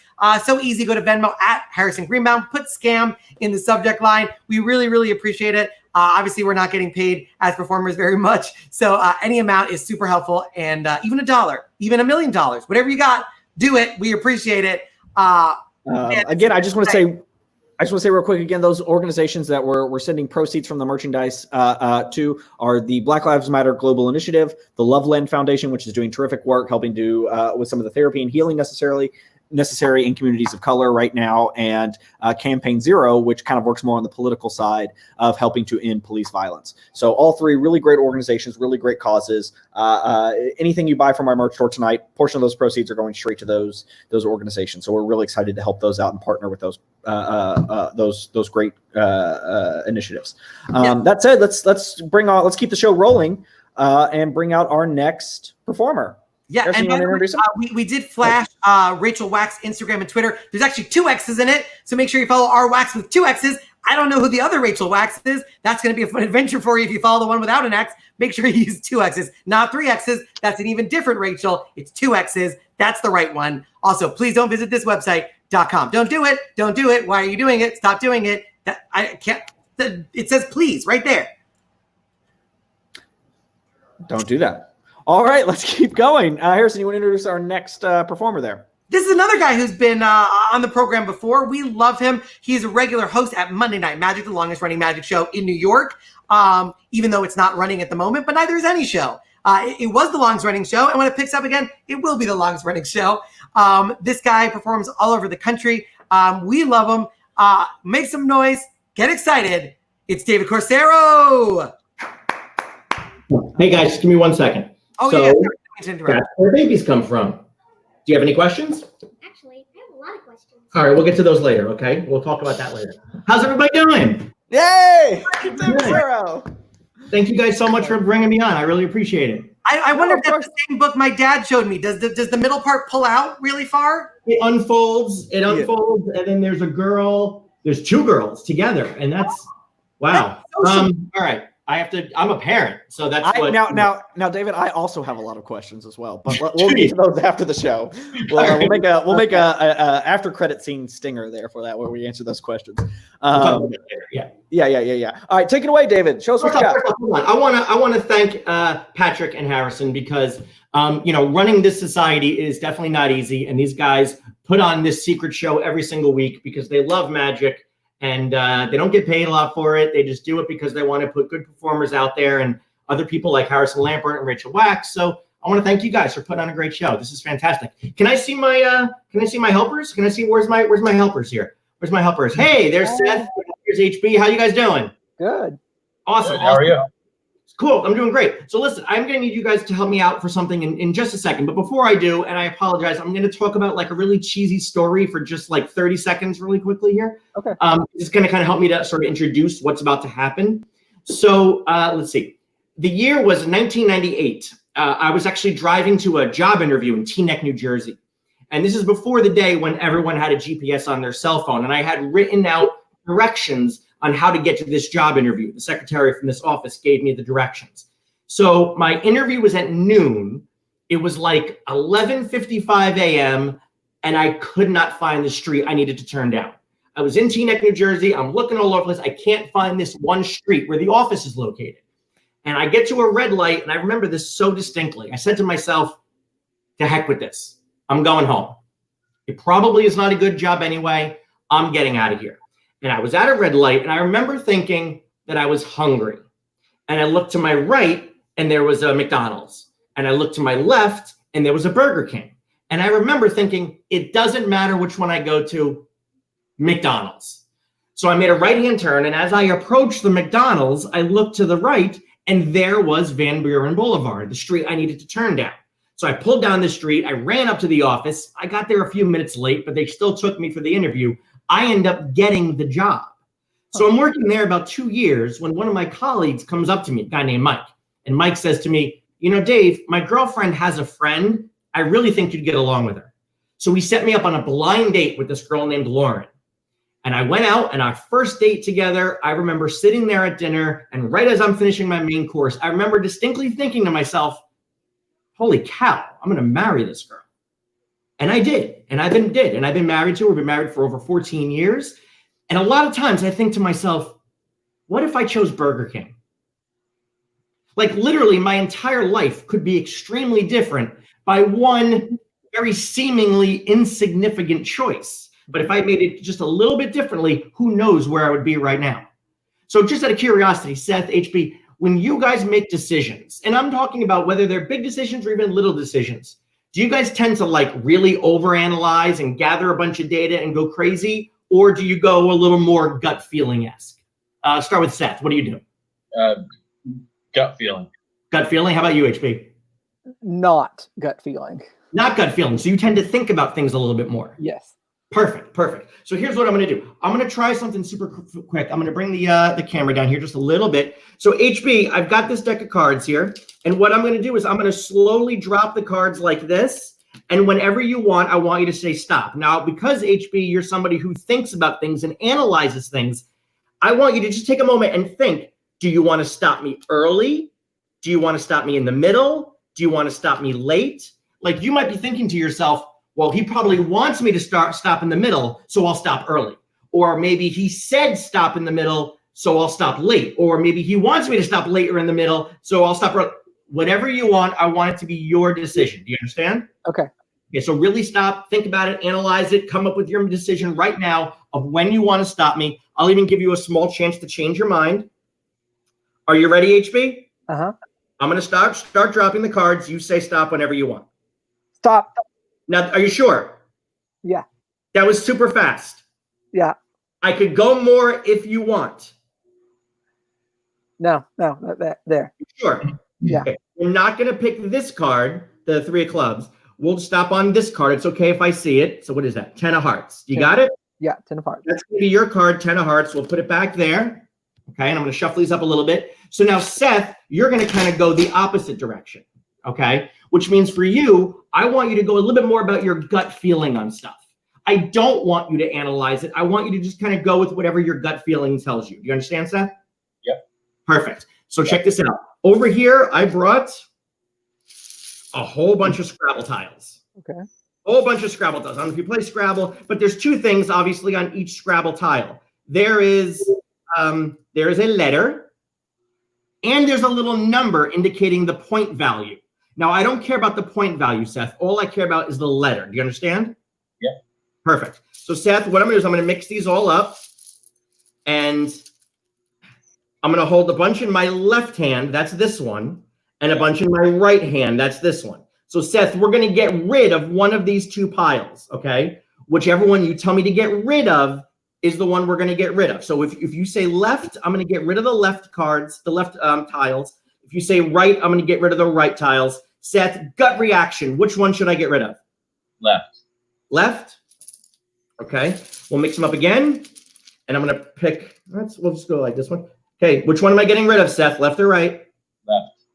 Speaker 2: so easy. Go to Venmo @Harrison Greenbaum. Put scam in the subject line. We really, really appreciate it. Obviously, we're not getting paid as performers very much. So any amount is super helpful. And even $1, even $1 million, whatever you got, do it. We appreciate it.
Speaker 1: Again, I just want to say real quick again, those organizations that we're sending proceeds from the merchandise to are the Black Lives Matter Global Initiative, the Loveland Foundation, which is doing terrific work helping do with some of the therapy and healing necessary in communities of color right now, and Campaign Zero, which kind of works more on the political side of helping to end police violence. So all 3 really great organizations, really great causes. Anything you buy from our merch store tonight, portion of those proceeds are going straight to those organizations. So we're really excited to help those out and partner with those great initiatives. That said, let's keep the show rolling and bring out our next performer.
Speaker 2: Yeah, and by the way, we did flash Rachel Wax Instagram and Twitter. There's actually 2 X's in it, so make sure you follow our Wax with 2 X's. I don't know who the other Rachel Wax is. That's going to be a fun adventure for you if you follow the one without an X. Make sure you use 2 X's, not 3 X's. That's an even different Rachel. It's 2 X's. That's the right one. Also, please don't visit this website.com. Don't do it. Don't do it. Why are you doing it? Stop doing it. I can't. It says please right there.
Speaker 1: Don't do that. All right, let's keep going. Harrison, you want to introduce our next performer there?
Speaker 2: This is another guy who's been on the program before. We love him. He's a regular host at Monday Night Magic, the longest running magic show in New York, even though it's not running at the moment, but neither is any show. It was the longest running show, and when it picks up again, it will be the longest running show. This guy performs all over the country. We love him. Make some noise. Get excited. It's David Corsaro.
Speaker 7: Hey, guys, give me 1 second.
Speaker 2: Oh,
Speaker 7: so,
Speaker 2: yeah.
Speaker 7: That's where babies come from. Do you have any questions?
Speaker 8: Actually, I have a lot of questions.
Speaker 7: All right, we'll get to those later, okay? We'll talk about that later. How's everybody doing?
Speaker 1: Yay! David Corsaro.
Speaker 7: Thank you guys so much for bringing me on. I really appreciate it.
Speaker 2: I wonder if that's the same book my dad showed me. Does the middle part pull out really far?
Speaker 7: It unfolds, and then there's a girl. There's 2 girls together, and that's wow. All right. I'm a parent, so that's
Speaker 1: now, David, I also have a lot of questions as well, but we'll get to those after the show. We'll make a after credit scene stinger there for that, where we answer those questions. Yeah. All right, take it away, David. Show us what you got.
Speaker 7: I want to thank Patrick and Harrison because running this society is definitely not easy, and these guys put on this secret show every single week because they love magic. And they don't get paid a lot for it. They just do it because they want to put good performers out there and other people like Harrison Lampert and Rachel Wax. So I want to thank you guys for putting on a great show. This is fantastic. Can I see my helpers? Can I see where's my helpers here? Where's my helpers? Hey, there's Seth. Here's HB. How you guys doing?
Speaker 4: Good.
Speaker 7: Awesome.
Speaker 3: How are you?
Speaker 7: Cool. I'm doing great. So listen, I'm going to need you guys to help me out for something in just a second. But before I do, and I apologize, I'm going to talk about like a really cheesy story for just like 30 seconds really quickly here.
Speaker 4: Okay.
Speaker 7: It's going to kind of help me to sort of introduce what's about to happen. So let's see. The year was 1998. I was actually driving to a job interview in Teaneck, New Jersey. And this is before the day when everyone had a GPS on their cell phone. And I had written out directions on how to get to this job interview. The secretary from this office gave me the directions. So my interview was at noon. It was like 11:55 a.m. and I could not find the street I needed to turn down. I was in Teaneck, New Jersey. I'm looking all over the place. I can't find this one street where the office is located. And I get to a red light, and I remember this so distinctly. I said to myself, to heck with this. I'm going home. It probably is not a good job anyway. I'm getting out of here. And I was at a red light, and I remember thinking that I was hungry. And I looked to my right, and there was a McDonald's. And I looked to my left, and there was a Burger King. And I remember thinking, it doesn't matter which one I go to, McDonald's. So I made a right-hand turn, and as I approached the McDonald's, I looked to the right, and there was Van Buren Boulevard, the street I needed to turn down. So I pulled down the street. I ran up to the office. I got there a few minutes late, but they still took me for the interview. I end up getting the job. So I'm working there about 2 years when one of my colleagues comes up to me, a guy named Mike. And Mike says to me, you know, Dave, my girlfriend has a friend. I really think you'd get along with her. So he set me up on a blind date with this girl named Lauren. And I went out, and our first date together, I remember sitting there at dinner, and right as I'm finishing my main course, I remember distinctly thinking to myself, holy cow, I'm going to marry this girl. And I did. And I've been married to her. We've been married for over 14 years. And a lot of times I think to myself, what if I chose Burger King? Like literally my entire life could be extremely different by one very seemingly insignificant choice. But if I made it just a little bit differently, who knows where I would be right now? So just out of curiosity, Seth, HB, when you guys make decisions, and I'm talking about whether they're big decisions or even little decisions, do you guys tend to like really overanalyze and gather a bunch of data and go crazy? Or do you go a little more gut feeling-esque? Start with Seth. What do you do?
Speaker 3: Gut feeling.
Speaker 7: Gut feeling? How about you, HB?
Speaker 4: Not gut feeling.
Speaker 7: Not gut feeling. So you tend to think about things a little bit more.
Speaker 4: Yes.
Speaker 7: Perfect. So here's what I'm going to do. I'm going to try something super quick. I'm going to bring the camera down here just a little bit. So HB, I've got this deck of cards here. And what I'm going to do is I'm going to slowly drop the cards like this. And whenever you want, I want you to say stop. Now, because HB, you're somebody who thinks about things and analyzes things, I want you to just take a moment and think, do you want to stop me early? Do you want to stop me in the middle? Do you want to stop me late? Like you might be thinking to yourself, well, he probably wants me to stop in the middle, so I'll stop early. Or maybe he said stop in the middle, so I'll stop late. Or maybe he wants me to stop later in the middle, so I'll stop early. Whatever you want, I want it to be your decision. Do you understand?
Speaker 4: Okay.
Speaker 7: Okay, so really stop, think about it, analyze it, come up with your decision right now of when you want to stop me. I'll even give you a small chance to change your mind. Are you ready, HB?
Speaker 4: Uh-huh.
Speaker 7: I'm going to start dropping the cards. You say stop whenever you want.
Speaker 4: Stop.
Speaker 7: Now, are you sure?
Speaker 4: Yeah.
Speaker 7: That was super fast.
Speaker 4: Yeah.
Speaker 7: I could go more if you want.
Speaker 4: No, there.
Speaker 7: Sure.
Speaker 4: Yeah.
Speaker 7: Okay. We're not going to pick this card, the 3 of clubs. We'll stop on this card. It's okay if I see it. So what is that? 10 of hearts. You got it?
Speaker 4: Yeah, 10 of hearts.
Speaker 7: That's going to be your card, 10 of hearts. We'll put it back there. Okay, and I'm going to shuffle these up a little bit. So now, Seth, you're going to kind of go the opposite direction. Okay, which means for you, I want you to go a little bit more about your gut feeling on stuff. I don't want you to analyze it. I want you to just kind of go with whatever your gut feeling tells you. Do you understand, Seth?
Speaker 3: Yep.
Speaker 7: Perfect. So check this out. Over here, I brought a whole bunch of Scrabble tiles.
Speaker 4: Okay.
Speaker 7: A whole bunch of Scrabble tiles. I don't know if you play Scrabble, but there's 2 things, obviously, on each Scrabble tile. There is a letter, and there's a little number indicating the point value. Now, I don't care about the point value, Seth. All I care about is the letter. Do you understand?
Speaker 3: Yeah.
Speaker 7: Perfect. So, Seth, what I'm going to do is I'm going to mix these all up, and I'm going to hold a bunch in my left hand. That's this one. And a bunch in my right hand. That's this one. So, Seth, we're going to get rid of one of these 2 piles, okay? Whichever one you tell me to get rid of is the one we're going to get rid of. So, if you say left, I'm going to get rid of the left cards, the left tiles. If you say right, I'm going to get rid of the right tiles. Seth, gut reaction. Which one should I get rid of?
Speaker 3: Left.
Speaker 7: Left? Okay. We'll mix them up again. And I'm going to pick, we'll just go like this one. Okay. Which one am I getting rid of, Seth? Left or right?
Speaker 3: Left.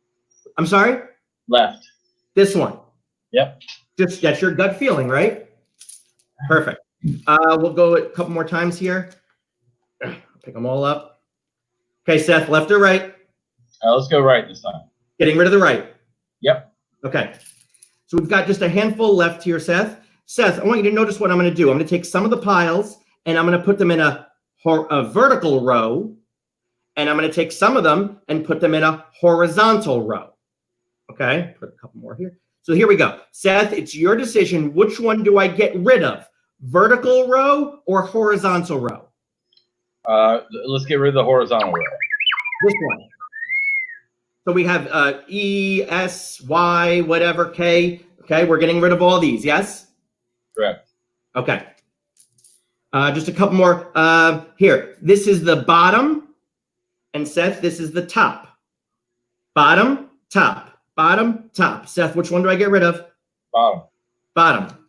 Speaker 7: I'm sorry?
Speaker 3: Left.
Speaker 7: This one.
Speaker 3: Yep.
Speaker 7: That's your gut feeling, right? Perfect. We'll go a couple more times here. Pick them all up. Okay, Seth, left or right?
Speaker 3: Let's go right this time.
Speaker 7: Getting rid of the right.
Speaker 3: Yep.
Speaker 7: Okay. So we've got just a handful left here, Seth. Seth, I want you to notice what I'm going to do. I'm going to take some of the piles and I'm going to put them in a vertical row. And I'm going to take some of them and put them in a horizontal row. Okay. Put a couple more here. So here we go. Seth, it's your decision. Which one do I get rid of? Vertical row or horizontal row?
Speaker 3: Let's get rid of the horizontal row.
Speaker 7: This one. So we have E, S, Y, whatever, K. Okay, we're getting rid of all these, yes?
Speaker 3: Correct.
Speaker 7: Okay. Just a couple more. Here, this is the bottom. And Seth, this is the top. Bottom, top. Bottom, top. Seth, which one do I get rid of?
Speaker 3: Bottom.
Speaker 7: Bottom.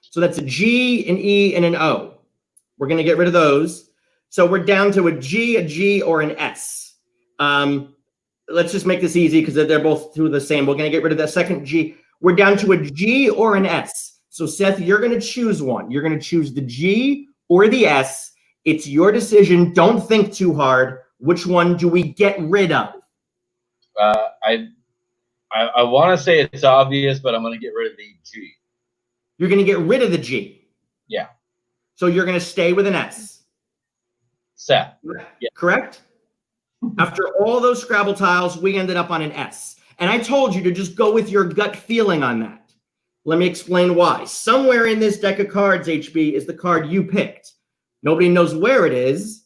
Speaker 7: So that's a G, an E, and an O. We're going to get rid of those. So we're down to a G, or an S. Let's just make this easy because they're both two the same. We're going to get rid of that second G. We're down to a G or an S. So Seth, you're going to choose one. You're going to choose the G or the S. It's your decision. Don't think too hard. Which one do we get rid of?
Speaker 3: I want to say it's obvious, but I'm going to get rid of the G.
Speaker 7: You're going to get rid of the G.
Speaker 3: Yeah.
Speaker 7: So you're going to stay with an S.
Speaker 3: Seth. Yeah.
Speaker 7: Correct? After all those Scrabble tiles, we ended up on an S. And I told you to just go with your gut feeling on that. Let me explain why. Somewhere in this deck of cards, HB, is the card you picked. Nobody knows where it is,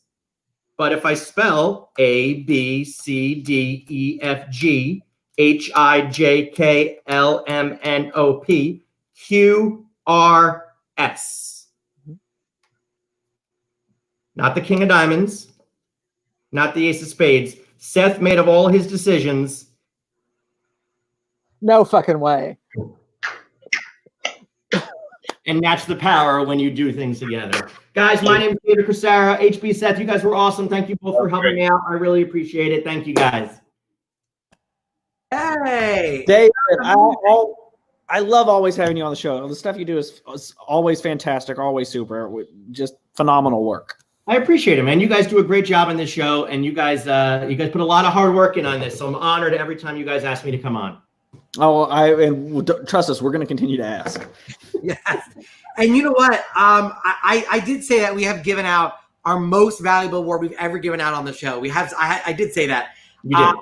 Speaker 7: but if I spell A, B, C, D, E, F, G, H, I, J, K, L, M, N, O, P, Q, R, S. Not the King of Diamonds. Not the Ace of Spades. Seth made of all his decisions.
Speaker 4: No fucking way.
Speaker 7: And that's the power when you do things together. Guys, my name is David Corsaro. HB, Seth, you guys were awesome. Thank you both for helping me out. I really appreciate it. Thank you, guys.
Speaker 2: Hey,
Speaker 1: David, I love always having you on the show. The stuff you do is always fantastic, always super, just phenomenal work.
Speaker 7: I appreciate it, man. You guys do a great job on this show, and you guys put a lot of hard work in on this. So I'm honored every time you guys ask me to come on.
Speaker 1: Oh, and trust us, we're going to continue to ask.
Speaker 2: yes. And you know what? I did say that we have given out our most valuable award we've ever given out on the show. We have. I did say that.
Speaker 7: You did.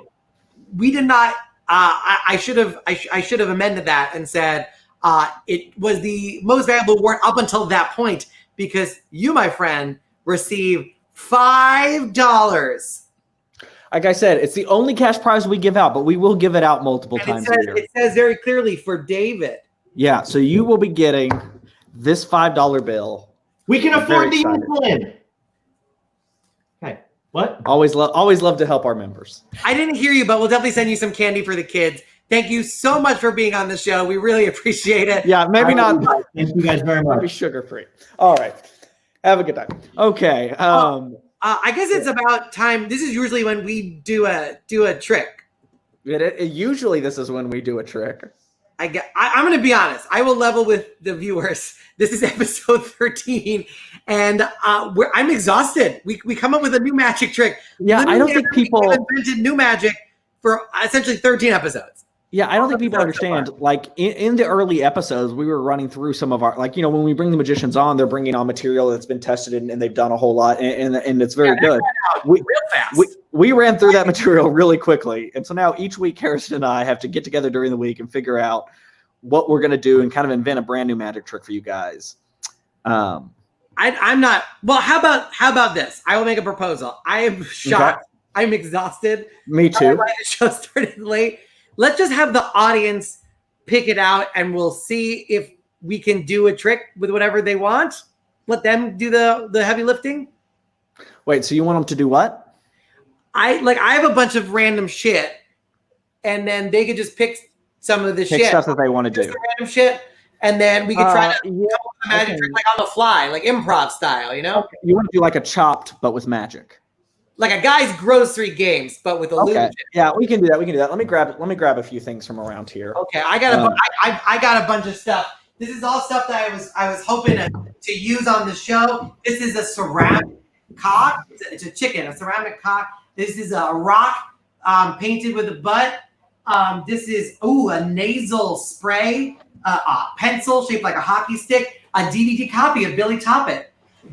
Speaker 2: We did not. I should have amended that and said it was the most valuable award up until that point because you, my friend, receive $5.
Speaker 1: Like I said, it's the only cash prize we give out, but we will give it out multiple times a year.
Speaker 2: It says very clearly for David.
Speaker 1: Yeah, so you will be getting this $5 bill.
Speaker 7: We can afford the insulin. Okay, what?
Speaker 1: Always love to help our members.
Speaker 2: I didn't hear you, but we'll definitely send you some candy for the kids. Thank you so much for being on the show. We really appreciate it.
Speaker 1: Yeah, maybe not.
Speaker 7: Thank you guys very much.
Speaker 1: Maybe sugar-free. All right. Have a good time. Okay.
Speaker 2: I guess it's about time. This is usually when we do a trick.
Speaker 1: Usually this is when we do a trick.
Speaker 2: I'm going to be honest. I will level with the viewers. This is episode 13, and I'm exhausted. We come up with a new magic trick.
Speaker 1: Yeah,
Speaker 2: Literally
Speaker 1: I don't think people
Speaker 2: invented new magic for essentially 13 episodes.
Speaker 1: Yeah, I don't think people understand. Like in the early episodes, we were running through some of our, like, when we bring the magicians on, they're bringing on material that's been tested and they've done a whole lot, and it's very good.
Speaker 2: Real fast.
Speaker 1: We ran through that material really quickly, and so now each week, Harrison and I have to get together during the week and figure out what we're going to do and kind of invent a brand new magic trick for you guys.
Speaker 2: I'm not. Well, how about this? I will make a proposal. I am shocked. Okay. I'm exhausted.
Speaker 1: Me too.
Speaker 2: The show started late. Let's just have the audience pick it out, and we'll see if we can do a trick with whatever they want. Let them do the heavy lifting.
Speaker 1: Wait, so you want them to do what?
Speaker 2: I have a bunch of random shit, and then they could just pick some of the shit.
Speaker 1: Stuff that they want to do.
Speaker 2: Random shit, and then we could try to come up with a magic trick like on the fly, like improv style, you know?
Speaker 1: Okay. You want to do like a Chopped, but with magic.
Speaker 2: Like a guy's grocery games, but with illusion.
Speaker 1: Yeah, we can do that. Let me grab a few things from around here.
Speaker 2: Okay, I got a bunch of stuff. This is all stuff that I was hoping to use on the show. This is a ceramic cock. It's a chicken, a ceramic cock. This is a rock painted with a butt. This is a nasal spray, a pencil shaped like a hockey stick, a DVD copy of Billy Toppet,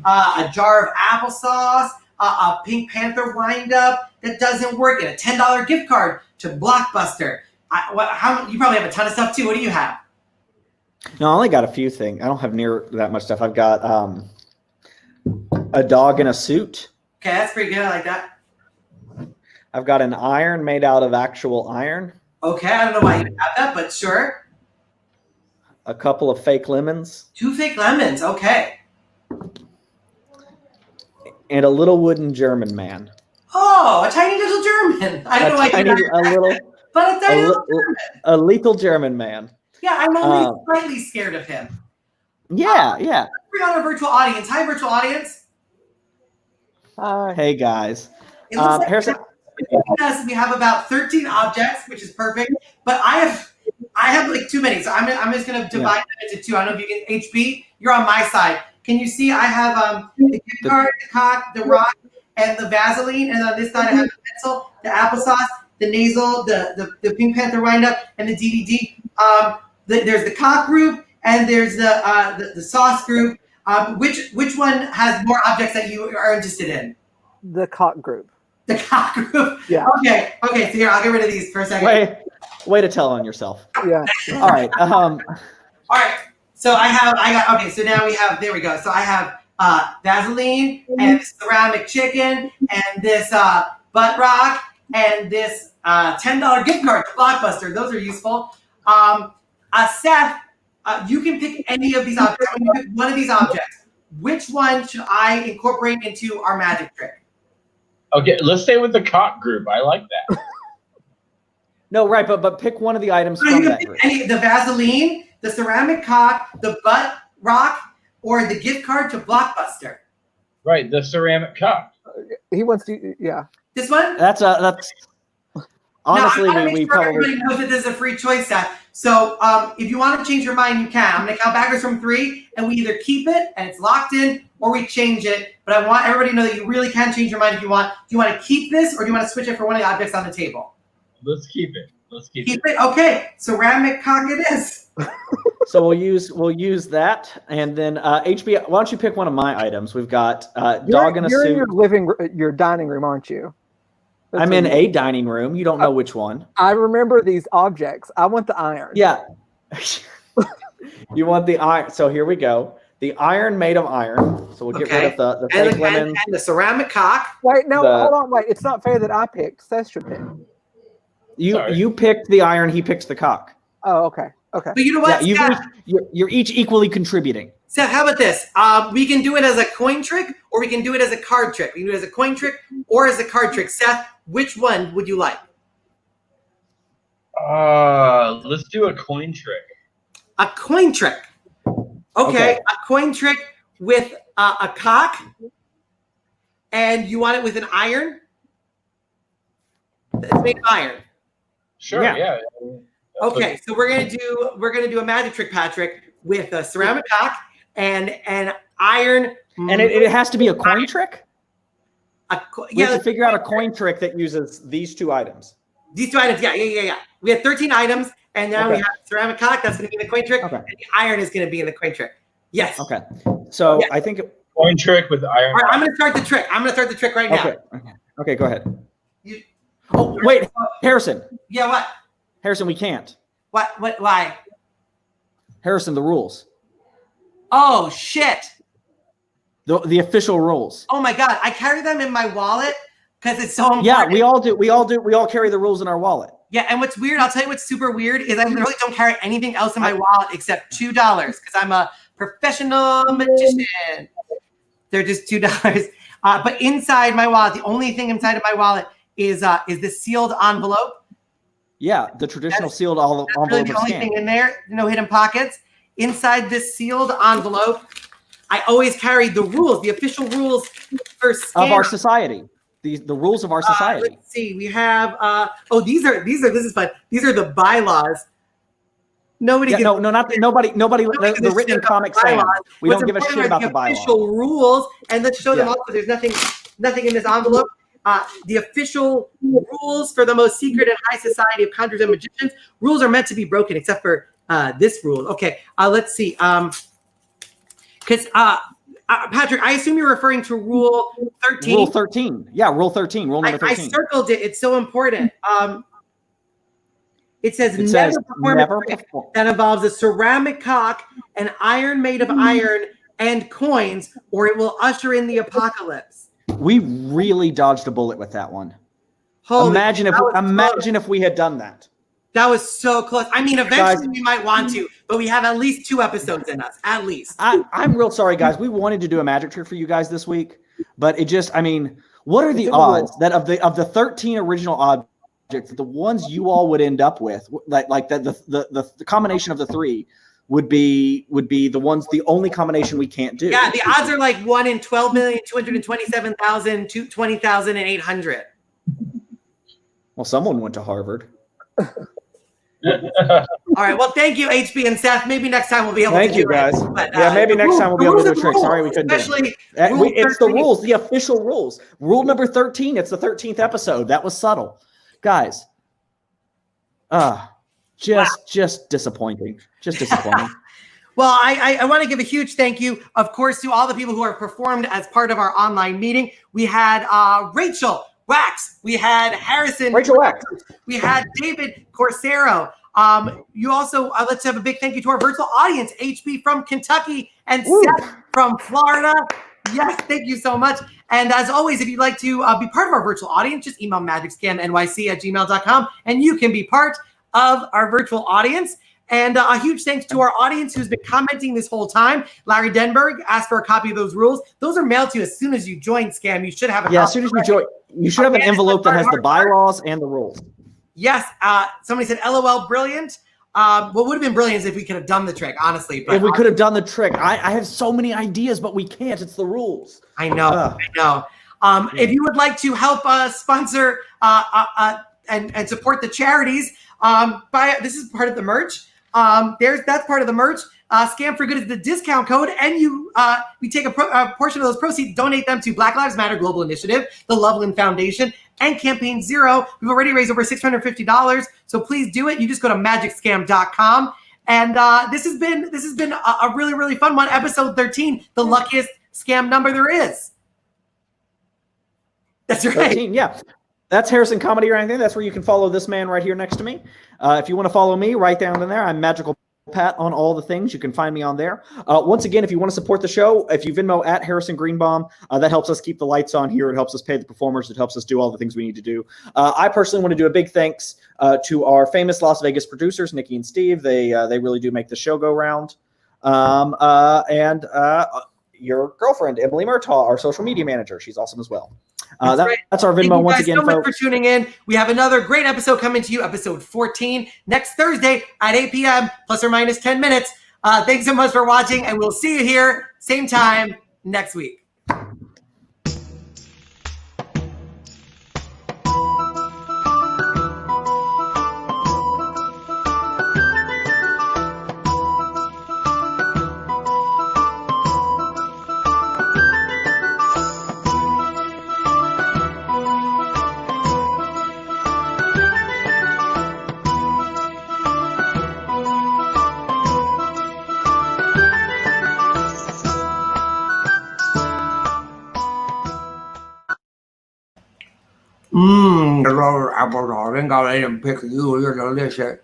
Speaker 2: a jar of applesauce, a Pink Panther wind-up that doesn't work, and a $10 gift card to Blockbuster. You probably have a ton of stuff too. What do you have?
Speaker 1: No, I only got a few things. I don't have near that much stuff. I've got a dog in a suit.
Speaker 2: Okay, that's pretty good. I like that.
Speaker 1: I've got an iron made out of actual iron.
Speaker 2: Okay, I don't know why you have that, but sure.
Speaker 1: A couple of fake lemons.
Speaker 2: 2 fake lemons. Okay.
Speaker 1: And a little wooden German man.
Speaker 2: Oh, a tiny little German. I don't know why you have that, but a tiny little German.
Speaker 1: A lethal German man.
Speaker 2: Yeah, I'm only slightly scared of him.
Speaker 1: Yeah.
Speaker 2: We got a virtual audience. Hi, virtual audience.
Speaker 1: Hey, guys.
Speaker 2: It looks like
Speaker 1: Harrison.
Speaker 2: we have about 13 objects, which is perfect. But I have like too many, so I'm just gonna divide them into 2. I don't know if you can. HP, you're on my side. Can you see? I have the gift card, the cock, the rock, and the Vaseline, and on this side I have the pencil, the applesauce, the nasal, the Pink Panther wind-up, and the DVD. There's the cock group, and there's the sauce group. Which one has more objects that you are interested in?
Speaker 4: The cock group.
Speaker 2: The cock group.
Speaker 4: Yeah.
Speaker 2: Okay. So here, I'll get rid of these for a second.
Speaker 1: Way to tell on yourself.
Speaker 4: Yeah.
Speaker 1: All right.
Speaker 2: All right. So so now we have, there we go. So I have Vaseline and this ceramic chicken and this butt rock and this $10 gift card to Blockbuster. Those are useful. Seth, you can pick any of these objects. I'm going to pick one of these objects. Which one should I incorporate into our magic trick?
Speaker 3: Okay, let's stay with the cock group. I like that.
Speaker 1: No, right, but pick one of the items from that group.
Speaker 2: The Vaseline, the ceramic cock, the butt rock, or the gift card to Blockbuster.
Speaker 3: Right, the ceramic cock.
Speaker 4: He wants to, yeah.
Speaker 2: This one?
Speaker 1: That's honestly, we probably
Speaker 2: everybody knows that there's a free choice set. So if you want to change your mind, you can. I'm going to count backwards from 3, and we either keep it and it's locked in, or we change it. But I want everybody to know that you really can change your mind if you want. Do you want to keep this, or do you want to switch it for one of the objects on the table?
Speaker 3: Let's keep it.
Speaker 2: Keep it. Okay, ceramic cock it is.
Speaker 1: So we'll use that, and then HB. Why don't you pick one of my items? We've got dog in a suit.
Speaker 4: You're in your dining room, aren't you?
Speaker 1: I'm in a dining room. You don't know which one.
Speaker 4: I remember these objects. I want the iron.
Speaker 1: Yeah. You want the iron. So here we go. The iron made of iron. So we'll get rid of the fake lemon.
Speaker 2: And the ceramic cock.
Speaker 4: Wait, no, hold on. Wait, it's not fair that I picked. Seth should pick.
Speaker 1: You picked the iron. He picks the cock.
Speaker 4: Oh, okay. Okay.
Speaker 2: But you know what?
Speaker 1: Yeah, you're each equally contributing.
Speaker 2: Seth, how about this? We can do it as a coin trick, or we can do it as a card trick. We can do it as a coin trick or as a card trick. Seth, which one would you like?
Speaker 3: Let's do a coin trick.
Speaker 2: A coin trick. Okay. A coin trick with a cock, and you want it with an iron? It's made of iron.
Speaker 3: Sure. Yeah.
Speaker 2: Okay, so we're gonna do a magic trick, Patrick, with a ceramic cock and an iron.
Speaker 1: And it has to be a coin trick? We have to figure out a coin trick that uses these 2 items.
Speaker 2: These 2 items, yeah. We have 13 items, and now we have ceramic cock. That's going to be in the coin trick, and the iron is going to be in the coin trick. Yes.
Speaker 1: Okay. So I think
Speaker 3: coin trick with iron.
Speaker 2: All right, I'm going to start the trick. Right now.
Speaker 1: Okay. Go ahead. Wait, Harrison.
Speaker 2: Yeah. What?
Speaker 1: Harrison, we can't.
Speaker 2: What? Why?
Speaker 1: Harrison, the rules.
Speaker 2: Oh shit.
Speaker 1: The official rules.
Speaker 2: Oh my god, I carry them in my wallet because it's so important.
Speaker 1: Yeah, we all do. We all carry the rules in our wallet.
Speaker 2: Yeah, and what's weird, I'll tell you what's super weird is I literally don't carry anything else in my wallet except $2 because I'm a professional magician. They're just $2. But inside my wallet, the only thing inside of my wallet is this sealed envelope.
Speaker 1: Yeah, the traditional sealed envelope.
Speaker 2: That's really the only thing in there. No hidden pockets. Inside this sealed envelope, I always carry the rules, the official rules for scanner.
Speaker 1: Of our society. The rules of our society.
Speaker 2: Let's see. We have this is fun. These are the bylaws Nobody.
Speaker 1: Yeah,
Speaker 2: gives
Speaker 1: no, not nobody.
Speaker 2: Nobody
Speaker 1: The
Speaker 2: gives a
Speaker 1: written
Speaker 2: shit
Speaker 1: in
Speaker 2: about
Speaker 1: Comic
Speaker 2: the
Speaker 1: Sans.
Speaker 2: bylaws.
Speaker 1: We
Speaker 2: What's
Speaker 1: don't give a
Speaker 2: important
Speaker 1: shit
Speaker 2: are
Speaker 1: about the bylaws.
Speaker 2: official rules, and let's show them
Speaker 1: Yeah.
Speaker 2: also. There's nothing in this envelope. The official rules for the most secret and high society of conjurers and magicians. Rules are meant to be broken, except for this rule. Okay, let's see. Because Patrick, I assume you're referring to Rule 13.
Speaker 1: Rule 13. Yeah, Rule 13. Rule number 13.
Speaker 2: I circled it. It's so important. It says
Speaker 1: never
Speaker 2: perform a trick that involves a ceramic cock, an iron made of iron, and coins, or it will usher in the apocalypse.
Speaker 1: We really dodged a bullet with that one.
Speaker 2: Holy
Speaker 1: imagine if we had done that.
Speaker 2: That was so close. I mean, eventually we might want to, but we have at least 2 episodes in us, at least.
Speaker 1: I'm real sorry, guys. We wanted to do a magic trick for you guys this week, but it just, I mean, what are the odds that of the 13 original objects, the ones you all would end up with, like the combination of the 3 would be the only combination we can't do.
Speaker 2: Yeah, the odds are like 1 in 12,227,000 to 20,800.
Speaker 1: Well, someone went to Harvard.
Speaker 2: All right. Well, thank you, HB and Seth. Maybe next time we'll be able to do it.
Speaker 1: Thank you, guys.
Speaker 2: But,
Speaker 1: maybe next time we'll be able to do a trick. Sorry, we couldn't do
Speaker 2: it.
Speaker 1: It's the rules, the official rules. Rule number 13. It's the 13th episode. That was subtle. Guys, just disappointing. Just disappointing.
Speaker 2: Well, I want to give a huge thank you, of course, to all the people who have performed as part of our online meeting. We had Rachel Wax. We had Harrison.
Speaker 1: Rachel Wax.
Speaker 2: We had David Corsaro. You also, let's have a big thank you to our virtual audience, HB from Kentucky and Seth from Florida. Yes, thank you so much. And as always, if you'd like to be part of our virtual audience, just email magicscamnyc@gmail.com and you can be part of our virtual audience. And a huge thanks to our audience who's been commenting this whole time. Larry Denberg asked for a copy of those rules. Those are mailed to you as soon as you join Scam. You should have a copy.
Speaker 1: As soon as you join, you should have an envelope that has the bylaws and the rules.
Speaker 2: Yes. Somebody said, LOL, brilliant. What would have been brilliant is if we could have done the trick, honestly. But
Speaker 1: if we could have done the trick. I have so many ideas, but we can't. It's the rules.
Speaker 2: I know. If you would like to help sponsor and support the charities, this is part of the merch. That's part of the merch. Scam for Good is the discount code, and we take a portion of those proceeds, donate them to Black Lives Matter Global Initiative, the Loveland Foundation, and Campaign Zero. We've already raised over $650, so please do it. You just go to magicscam.com, and this has been a really, really fun one. Episode 13, the luckiest scam number there is. That's right.
Speaker 1: 13, yeah. That's Harrison Comedy or anything. That's where you can follow this man right here next to me. If you want to follow me, right down in there, I'm Magical Pat on all the things. You can find me on there. Once again, if you want to support the show, if you Venmo at Harrison Greenbaum, that helps us keep the lights on here. It helps us pay the performers. It helps us do all the things we need to do. I personally want to do a big thanks to our famous Las Vegas producers, Nikki and Steve. They really do make the show go round. And your girlfriend, Emily Murtaugh, our social media manager. She's awesome as well. That's our Venmo once again, folks. Thank you guys so much
Speaker 2: for tuning in. We have another great episode coming to you, episode 14, next Thursday at 8 p.m., plus or minus 10 minutes. Thanks so much for watching, and we'll see you here, same time, next week.
Speaker 9: Venga, ven, pick you, you're delicious.